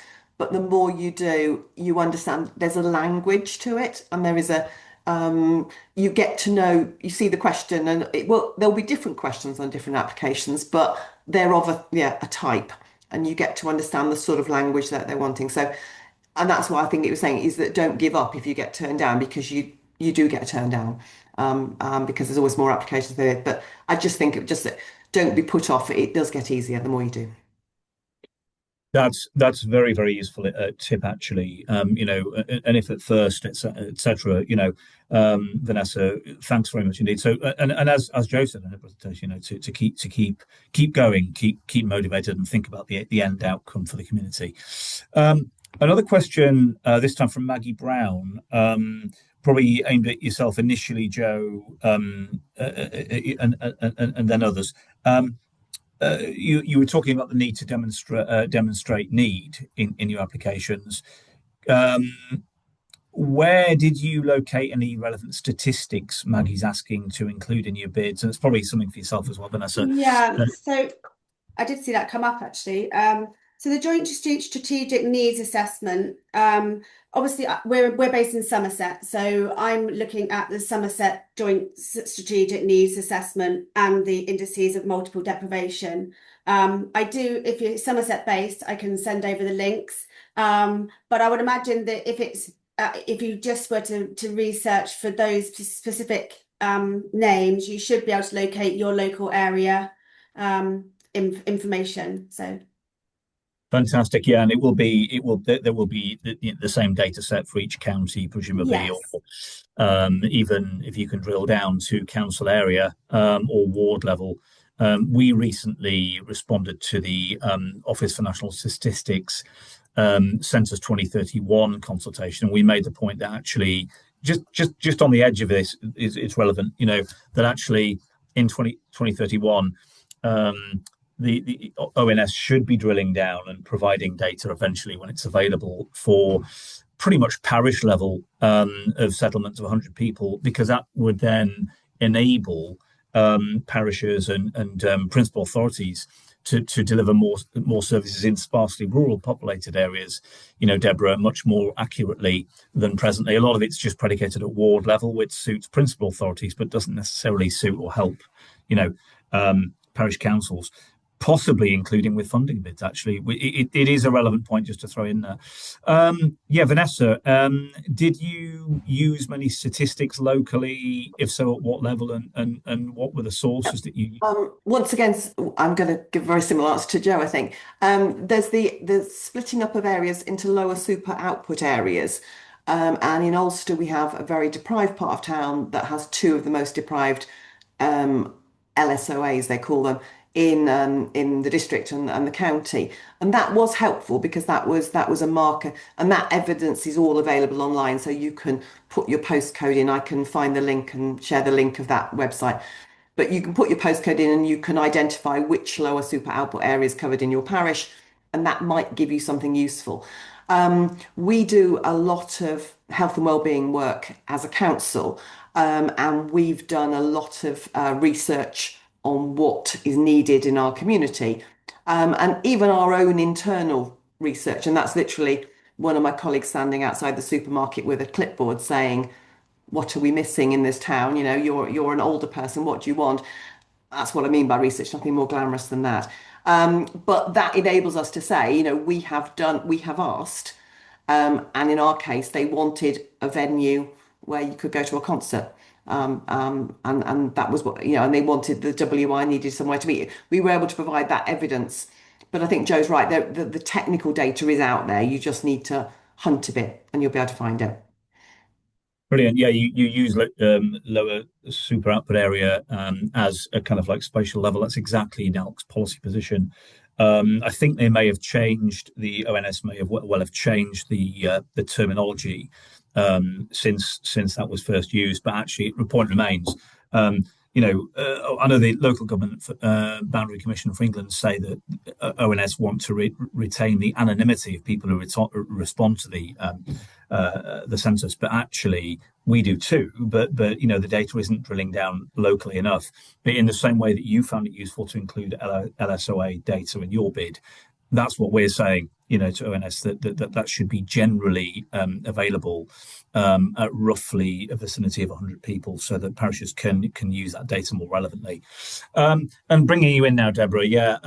but the more you do, you understand there's a language to it, and there is you get to know, you see the question, and there'll be different questions on different applications, but they're of a type, and you get to understand the sort of language that they're wanting. So, and that's what I think it was saying, is that don't give up if you get turned down, because you do get turned down, because there's always more applications there. But I just think don't be put off. It does get easier the more you do. That's very, very useful tip actually. And if at first, etc. Vanessa, thanks very much indeed. So, and as Joe said in her presentation, to keep going, keep motivated, and think about the end outcome for the community. Another question, this time from Maggie Brown, probably aimed at yourself initially, Joe, and then others. You were talking about the need to demonstrate need in your applications. Where did you locate any relevant statistics Maggie's asking to include in your bids? And it's probably something for yourself as well, Vanessa. Yeah, so I did see that come up actually. So the Joint Strategic Needs Assessment, obviously we're based in Somerset, so I'm looking at the Somerset Joint Strategic Needs Assessment and the indices of multiple deprivation. If you're Somerset based, I can send over the links. But I would imagine that if you just were to research for those specific names, you should be able to locate your local area information. So fantastic, yeah, and there will be the same data set for each county, presumably, yes. or even if you can drill down to council area or ward level. We recently responded to the Office for National Statistics Census 2031 consultation, and we made the point that actually just on the edge of this it's relevant, that actually in 2031 the ONS should be drilling down and providing data eventually when it's available for pretty much parish level of settlements of 100 people, because that would then enable parishes and principal authorities to deliver more services in sparsely rural populated areas, Deborah, much more accurately than presently. A lot of it's just predicated at ward level, which suits principal authorities, but doesn't necessarily suit or help, parish councils, possibly including with funding bids. Actually, it is a relevant point just to throw in there. Vanessa, did you use many statistics locally? If so, at what level, and what were the sources that you used? Once again, I'm going to give a very similar answer to Joe, I think. There's the splitting up of areas into lower super output areas. And in Ulster, we have a very deprived part of town that has two of the most deprived LSOAs, they call them, in the district and the county, and that was helpful because that was a marker, and that evidence is all available online, so you can put your postcode in. I can find the link and share the link of that website, but you can put your postcode in and you can identify which lower super output areas covered in your parish, and that might give you something useful. We do a lot of health and wellbeing work as a council, and we've done a lot of research on what is needed in our community, and even our own internal research. And that's literally one of my colleagues standing outside the supermarket with a clipboard saying, what are we missing in this town? You're an older person, what do you want? That's what I mean by research, nothing more glamorous than that. But that enables us to say, we have asked, and in our case, they wanted a venue where you could go to a concert. And that was what, and they wanted the WI needed somewhere to meet. We were able to provide that evidence. But I think Joe's right, the technical data is out there. You just need to hunt a bit and you'll be able to find it. Brilliant. Yeah, you use lower super output area as a kind of like spatial level. That's exactly NALC's policy position. I think they may have changed, the ONS may have have changed the terminology since that was first used, but actually the point remains. I know the local government boundary commission for England say that ONS want to retain the anonymity of people who respond to the census, but actually we do too. But the data isn't drilling down locally enough. But in the same way that you found it useful to include LSOA data in your bid, That's what we're saying, to ONS, that should be generally available at roughly a vicinity of 100 people, so that parishes can use that data more relevantly. And bringing you in now, Deborah, yeah,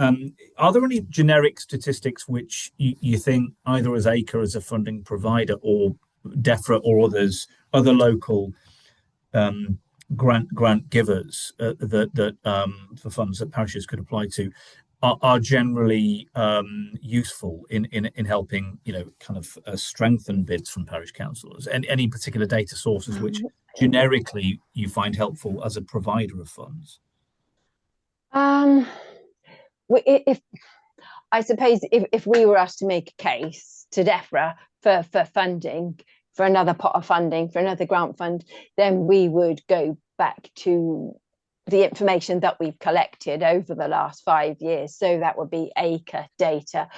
are there any generic statistics which you think either as ACRE as a funding provider or DEFRA or other local grant givers for funds that parishes could apply to are generally useful in helping kind of strengthen bids from parish councillors, and any particular data sources which generically you find helpful as a provider of funds? If I suppose if we were asked to make a case to DEFRA for funding, for another pot of funding, for another grant fund, then we would go back to the information that we've collected over the last 5 years. So that would be ACRE data.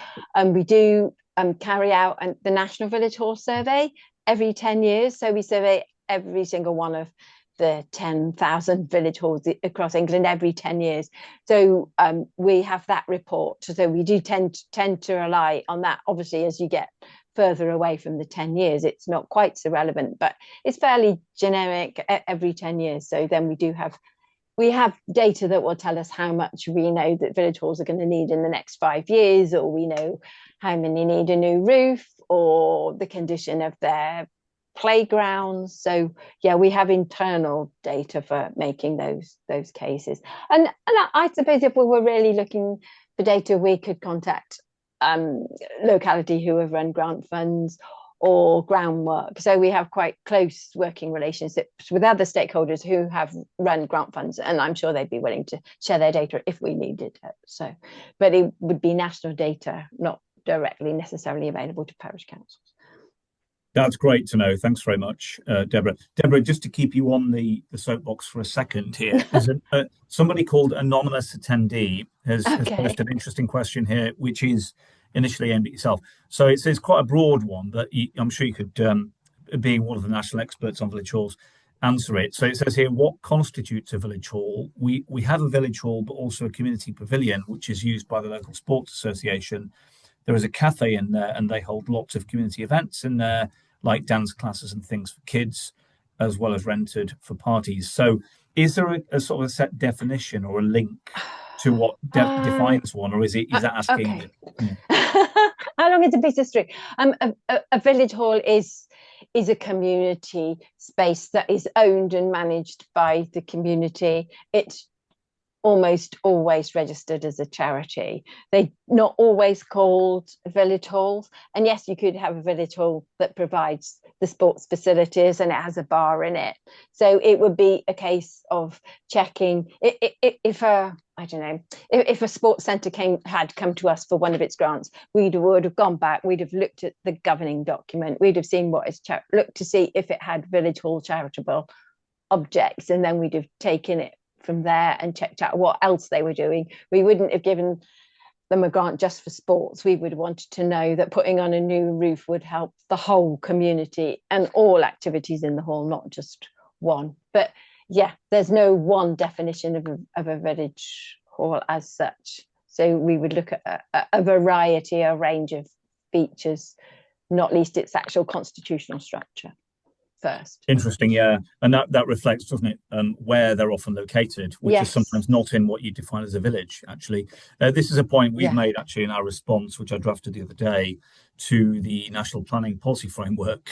We do carry out the National Village Hall Survey every 10 years. So we survey every single one of the 10,000 village halls across England every 10 years. So we have that report. So we do tend to rely on that. Obviously, as you get further away from the 10 years, it's not quite so relevant, but it's fairly generic every 10 years. So then we have data that will tell us how much we know that village halls are going to need in the next 5 years, or we know how many need a new roof, or the condition of their playgrounds. So yeah, we have internal data for making those cases. And I suppose if we were really looking for data, we could contact locality who have run grant funds or groundwork. So we have quite close working relationships with other stakeholders who have run grant funds, and I'm sure they'd be willing to share their data if we needed it. So, but it would be national data, not directly necessarily available to parish councils. That's great to know. Thanks very much, Deborah. Deborah, just to keep you on the soapbox for a second here, there's somebody called Anonymous Attendee has posed an interesting question here, which is initially aimed at yourself. So it's quite a broad one, but I'm sure you could, being one of the national experts on village halls, answer it. So it says here, what constitutes a village hall? We have a village hall, but also a community pavilion, which is used by the local sports association. There is a cafe in there, and they hold lots of community events in there, like dance classes and things for kids, as well as rented for parties. So is there a sort of a set definition or a link to what defines one, or is that asking? Okay. How long is a piece of string? A village hall is a community space that is owned and managed by the community. It's almost always registered as a charity. They're not always called village halls. And yes, you could have a village hall that provides the sports facilities and it has a bar in it. So it would be a case of checking if a sports centre had come to us for one of its grants, we would have gone back, we'd have looked at the governing document, we'd have seen what is looked to see if it had village hall charitable objects, and then we'd have taken it from there and checked out what else they were doing. We wouldn't have given them a grant just for sports. We would have wanted to know that putting on a new roof would help the whole community and all activities in the hall, not just one. But yeah, there's no one definition of a village hall as such. So we would look at a variety, a range of features, not least its actual constitutional structure first. Interesting, yeah. And that reflects, doesn't it, where they're often located, which is sometimes not in what you define as a village, actually. This is a point we've made, actually, in our response, which I drafted the other day, to the National Planning Policy Framework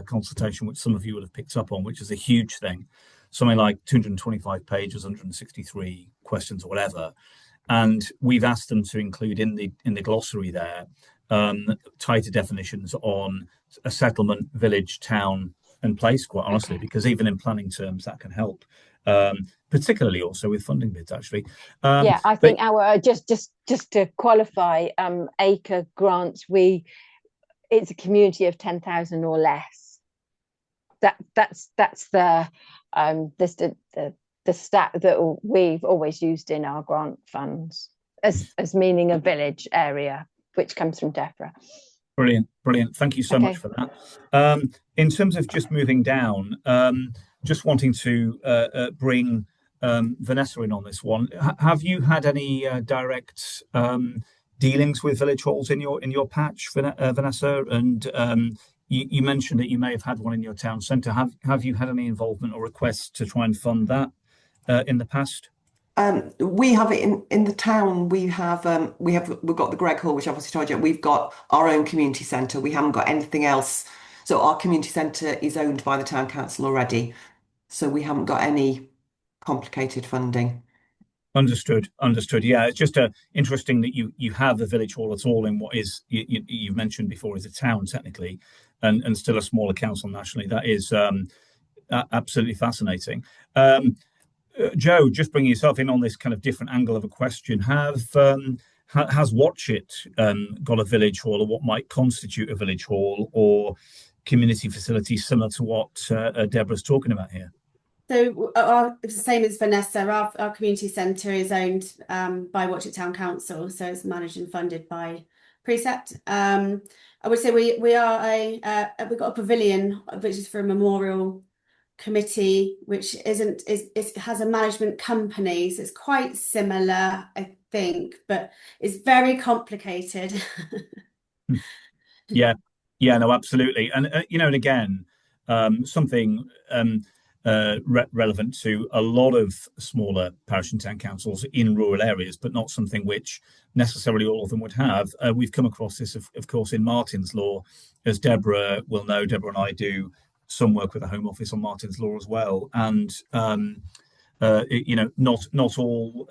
consultation, which some of you will have picked up on, which is a huge thing. Something like 225 pages, 163 questions or whatever. And we've asked them to include in the glossary there tighter definitions on a settlement, village, town, and place, quite honestly, because even in planning terms that can help, particularly also with funding bids, actually. I think our just to qualify, ACRE grants, it's a community of 10,000 or less. That's the stat that we've always used in our grant funds as meaning a village area, which comes from DEFRA. Brilliant. Thank you so much for that. In terms of just moving down, just wanting to bring Vanessa in on this one. Have you had any direct dealings with village halls in your patch, Vanessa? And you mentioned that you may have had one in your town centre. Have you had any involvement or requests to try and fund that in the past? We have it in the town. We've got the Greg Hall, which I obviously told you. We've got our own community centre. We haven't got anything else. So our community centre is owned by the town council already. So we haven't got any complicated funding. Understood. Yeah, it's just interesting that you have the village hall at all in what is you've mentioned before is a town technically, and still a smaller council nationally. That is absolutely fascinating. Joe, just bringing yourself in on this kind of different angle of a question, has Watch It got a village hall, or what might constitute a village hall, or community facility similar to what Deborah's talking about here? So it's the same as Vanessa. Our community centre is owned by Watch It Town Council, so it's managed and funded by Precept. I would say we've got a pavilion which is for a memorial committee, which it has a management company, so it's quite similar, I think, but it's very complicated. Yeah, no, absolutely, and and again, something relevant to a lot of smaller parish and town councils in rural areas, but not something which necessarily all of them would have. We've come across this, of course, in Martin's Law, as Deborah will know. Deborah and I do some work with the Home Office on Martin's Law as well, and not all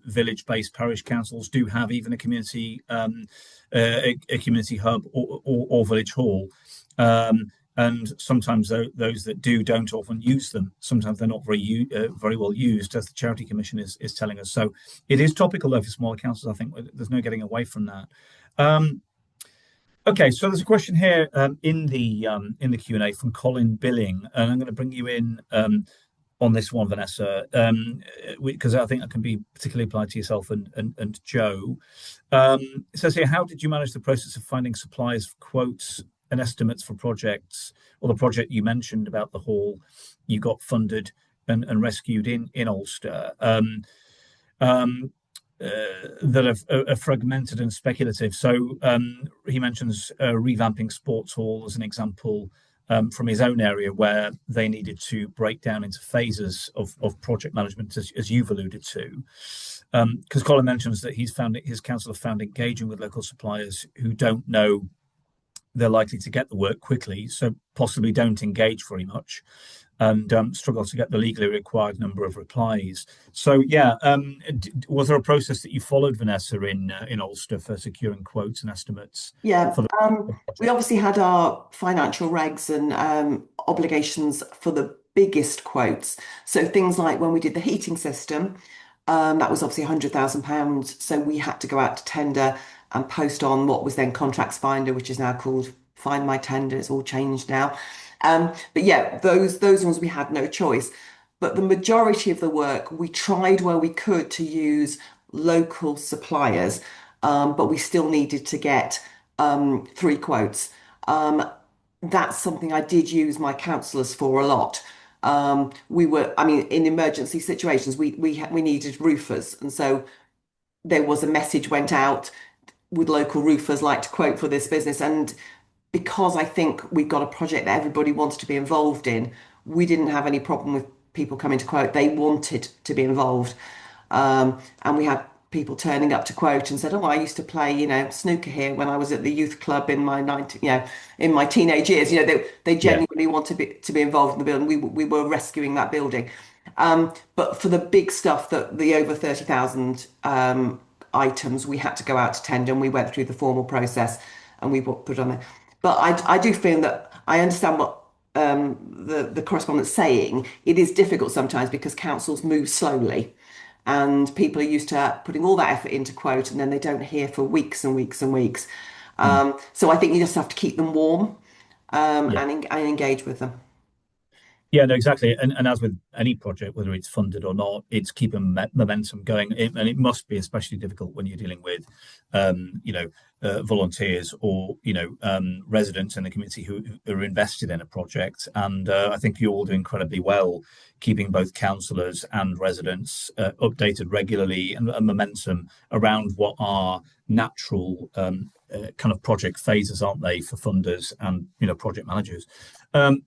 village-based parish councils do have even a community hub or village hall. And sometimes those that don't often use them. Sometimes they're not very well used, as the Charity Commission is telling us. So it is topical though for smaller councils. I think there's no getting away from that. Okay, so there's a question here in the Q&A from Colin Billing, and I'm going to bring you in on this one, Vanessa, because I think that can be particularly applied to yourself and Joe. It says here, how did you manage the process of finding suppliers for quotes and estimates for projects, or the project you mentioned about the hall you got funded and rescued in Ulster, that are fragmented and speculative? So he mentions revamping sports hall as an example from his own area, where they needed to break down into phases of project management, as you've alluded to. Because Colin mentions that his council have found engaging with local suppliers who don't know they're likely to get the work quickly, so possibly don't engage very much, and struggle to get the legally required number of replies. So, yeah, was there a process that you followed, Vanessa, in Ulster for securing quotes and estimates? Yeah, For we obviously had our financial regs and obligations for the biggest quotes. So things like when we did the heating system, that was obviously £100,000. So we had to go out to tender and post on what was then Contracts Finder, which is now called Find My Tender. It's all changed now. But yeah, those ones we had no choice. But the majority of the work, we tried where we could to use local suppliers, but we still needed to get 3 quotes. That's something I did use my councillors for a lot. In emergency situations, we needed roofers, and so there was a message went out, would local roofers like to quote for this business? And because I think we've got a project that everybody wants to be involved in, we didn't have any problem with people coming to quote. They wanted to be involved. And we had people turning up to quote and said, "Oh, I used to play, snooker here when I was at the youth club in my in my teenage years." They genuinely want to be involved in the building. We were rescuing that building. But for the big stuff, the over 30,000 items, we had to go out to tender, and we went through the formal process and we put on there. But I do feel that I understand what the correspondent's saying. It is difficult sometimes because councils move slowly, and people are used to putting all that effort into quote, and then they don't hear for weeks and weeks and weeks. So I think you just have to keep them warm and engage with them. Yeah, no, exactly. And as with any project, whether it's funded or not, it's keeping momentum going. And it must be especially difficult when you're dealing with, you know, volunteers or, you know, residents in the community who are invested in a project. And I think you all do incredibly well, keeping both councillors and residents updated regularly and momentum around what are natural kind of project phases, aren't they, for funders and, you know, project managers.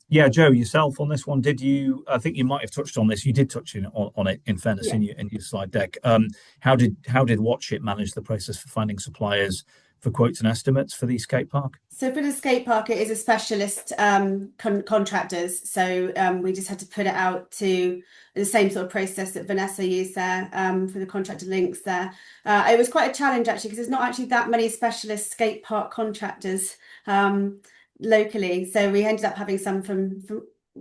Yeah, Joe, yourself on this one, did you? I think you might have touched on this. You did touch on it, in fairness, Yeah. in your slide deck. How did Watch It manage the process for finding suppliers for quotes and estimates for the skate park? So for the skate park, it is a specialist contractors. So we just had to put it out to the same sort of process that Vanessa used there for the contractor links there. It was quite a challenge actually, because there's not actually that many specialist skate park contractors locally. So we ended up having some from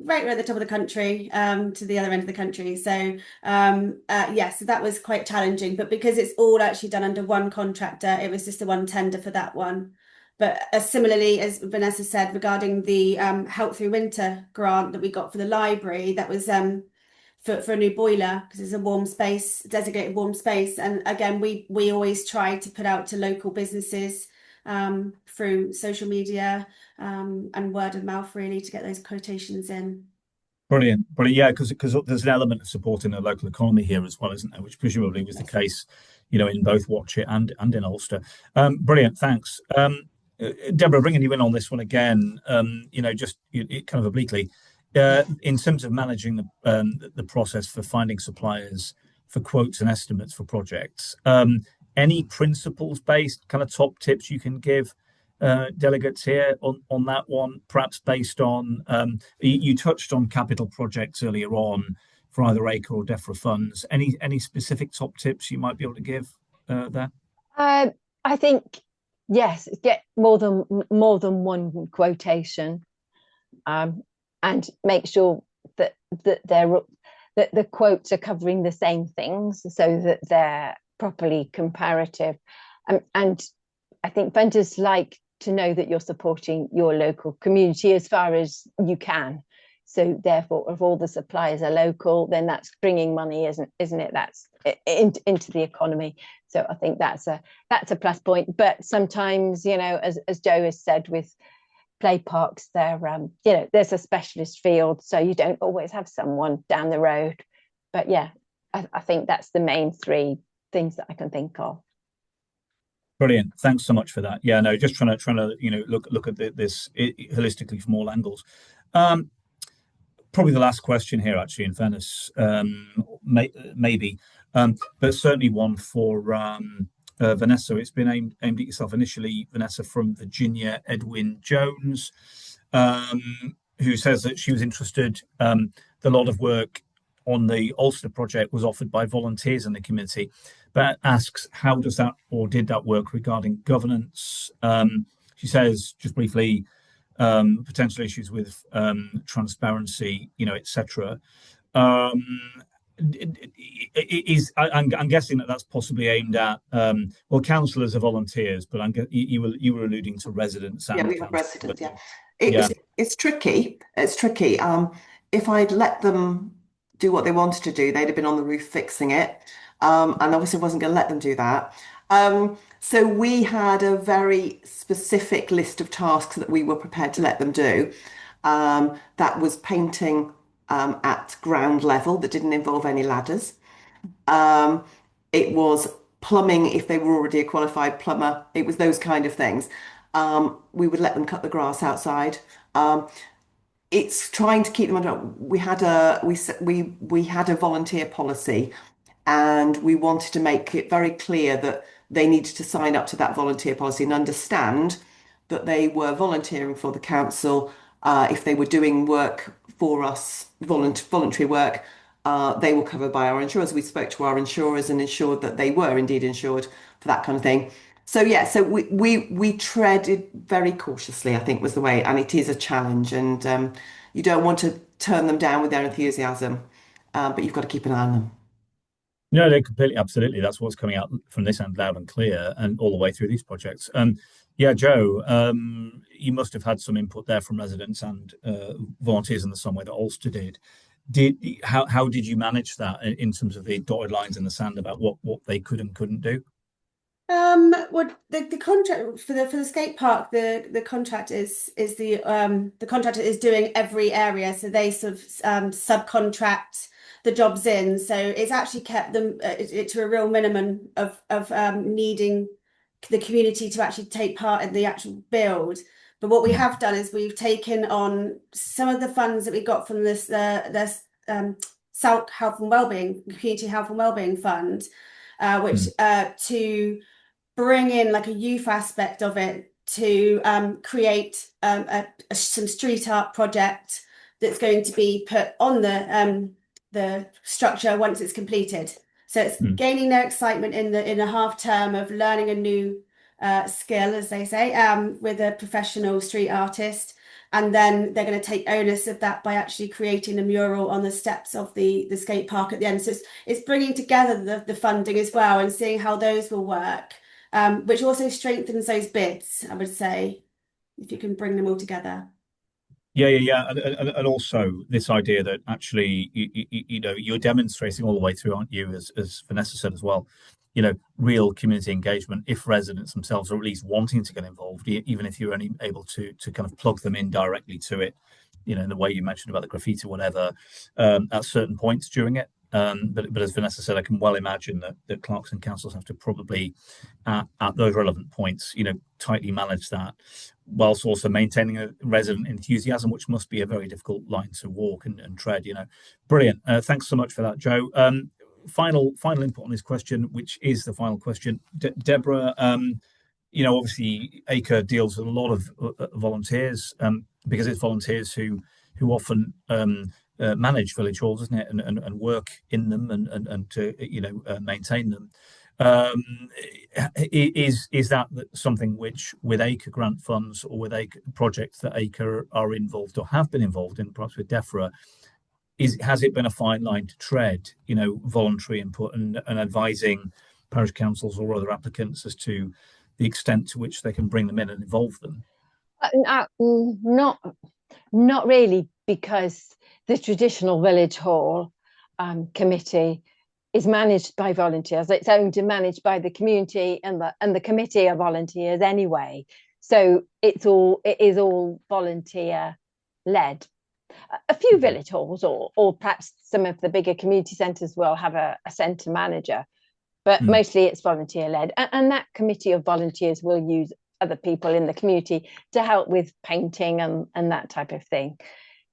right at the top of the country to the other end of the country. So so that was quite challenging. But because it's all actually done under one contractor, it was just the one tender for that one. But similarly, as Vanessa said, regarding the Help Through Winter grant that we got for the library, that was for a new boiler, because it's a warm space, designated warm space. And again, we always try to put out to local businesses through social media and word of mouth, really, to get those quotations in. Brilliant. Yeah, because there's an element of supporting the local economy here as well, isn't there? Which presumably was the case, you know, in both Watch It and in Ulster. Brilliant, thanks. Deborah, bringing you in on this one again, you know, just kind of obliquely, in terms of managing the process for finding suppliers for quotes and estimates for projects, any principles-based kind of top tips you can give delegates here on that one, perhaps based on, you touched on capital projects earlier on for either ACRE or DEFRA funds. Any specific top tips you might be able to give there? I think yes, get more than one quotation, and make sure that that the quotes are covering the same things, so that they're properly comparative. And I think funders like to know that you're supporting your local community as far as you can. So therefore, if all the suppliers are local, then that's bringing money, isn't it? That's into the economy. So I think that's a plus point. But sometimes, you know, as Joe has said, with play parks, there you know, there's a specialist field, so you don't always have someone down the road. But yeah, I think that's the main three things that I can think of. Brilliant. Thanks so much for that. Yeah, no, just trying to you know, look at this holistically from all angles. Probably the last question here, actually, in fairness, maybe, but certainly one for Vanessa. It's been aimed at yourself initially, Vanessa, from Virginia Edwin Jones, who says that she was interested. The lot of work on the Ulster project was offered by volunteers in the community, but asks how does that, or did that work regarding governance? She says, just briefly, potential issues with transparency, you know, etc. I'm guessing that that's possibly aimed at well, councillors are volunteers, but you were alluding to residents. Yeah, we have residents. Yeah, Yeah. It's tricky. It's tricky. If I'd let them do what they wanted to do, they'd have been on the roof fixing it, and obviously wasn't going to let them do that. So we had a very specific list of tasks that we were prepared to let them do. That was painting at ground level that didn't involve any ladders. It was plumbing if they were already a qualified plumber. It was those kind of things. We would let them cut the grass outside. It's trying to keep them under. We had a volunteer policy, and we wanted to make it very clear that they needed to sign up to that volunteer policy and understand that they were volunteering for the council. If they were doing work for us, voluntary work, they were covered by our insurers. We spoke to our insurers and ensured that they were indeed insured for that kind of thing. So yeah, so we treaded very cautiously, I think was the way, and it is a challenge, and you don't want to turn them down with their enthusiasm, but you've got to keep an eye on them. No, they completely, absolutely. That's what's coming out from this end loud and clear, and all the way through these projects. Yeah, Joe, you must have had some input there from residents and volunteers in the same way that Ulster did. How did you manage that in terms of the dotted lines in the sand about what they could and couldn't do? Well, the contract for the skate park, the contract is the contractor is doing every area, so they sort of subcontract the jobs in. So it's actually kept them it to a real minimum of needing the community to actually take part in the actual build. But what we have done is we've taken on some of the funds that we got from this South Health and Wellbeing Community Health and Wellbeing Fund, which to bring in like a youth aspect of it to create some street art project that's going to be put on the structure once it's completed. So it's gaining their excitement in a half term of learning a new skill, as they say, with a professional street artist. And then they're going to take onus of that by actually creating a mural on the steps of the skate park at the end. So it's bringing together the funding as well and seeing how those will work, which also strengthens those bids, I would say, if you can bring them all together. Yeah. And also this idea that actually, you're demonstrating all the way through, aren't you, as Vanessa said as well, real community engagement if residents themselves are at least wanting to get involved, even if you're only able to kind of plug them in directly to it, in the way you mentioned about the graffiti or whatever, at certain points during it. But as Vanessa said, I can well imagine that clerks and councils have to probably, at those relevant points, tightly manage that, whilst also maintaining a resident enthusiasm, which must be a very difficult line to walk and tread. Brilliant. Thanks so much for that, Joe. Final input on this question, which is the final question, Deborah. Obviously ACRE deals with a lot of volunteers, because it's volunteers who often manage village halls, isn't it, and work in them and to maintain them. Is that something which, with ACRE grant funds or with ACRE projects that ACRE are involved or have been involved in, perhaps with DEFRA, has it been a fine line to tread, voluntary input and advising parish councils or other applicants as to the extent to which they can bring them in and involve them? Not really, because the traditional village hall committee is managed by volunteers. It's owned and managed by the community and the committee of volunteers anyway. So it is all volunteer led. A few village halls or perhaps some of the bigger community centres will have a centre manager, but mostly it's volunteer led. And that committee of volunteers will use other people in the community to help with painting and that type of thing.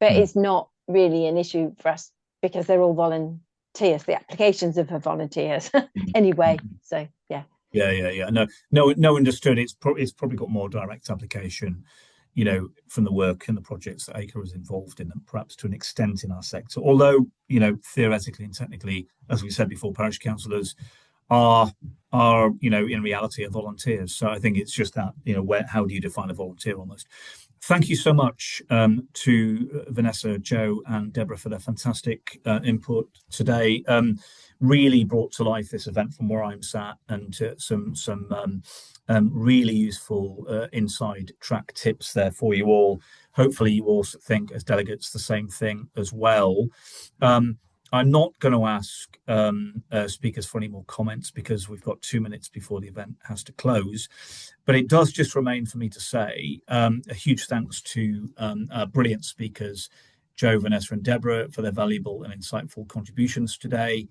But it's not really an issue for us because they're all volunteers. The applications are for volunteers anyway. So yeah. Yeah. No, understood. It's probably got more direct application, from the work and the projects that ACRE is involved in, and perhaps to an extent in our sector. Although, theoretically and technically, as we said before, parish councillors are in reality are volunteers. So I think it's just that, how do you define a volunteer almost? Thank you so much to Vanessa, Joe, and Deborah for their fantastic input today. Really brought to life this event from where I'm sat, and some really useful inside track tips there for you all. Hopefully you all think as delegates the same thing as well. I'm not going to ask speakers for any more comments because we've got 2 minutes before the event has to close. But it does just remain for me to say a huge thanks to our brilliant speakers, Joe, Vanessa, and Deborah, for their valuable and insightful contributions today.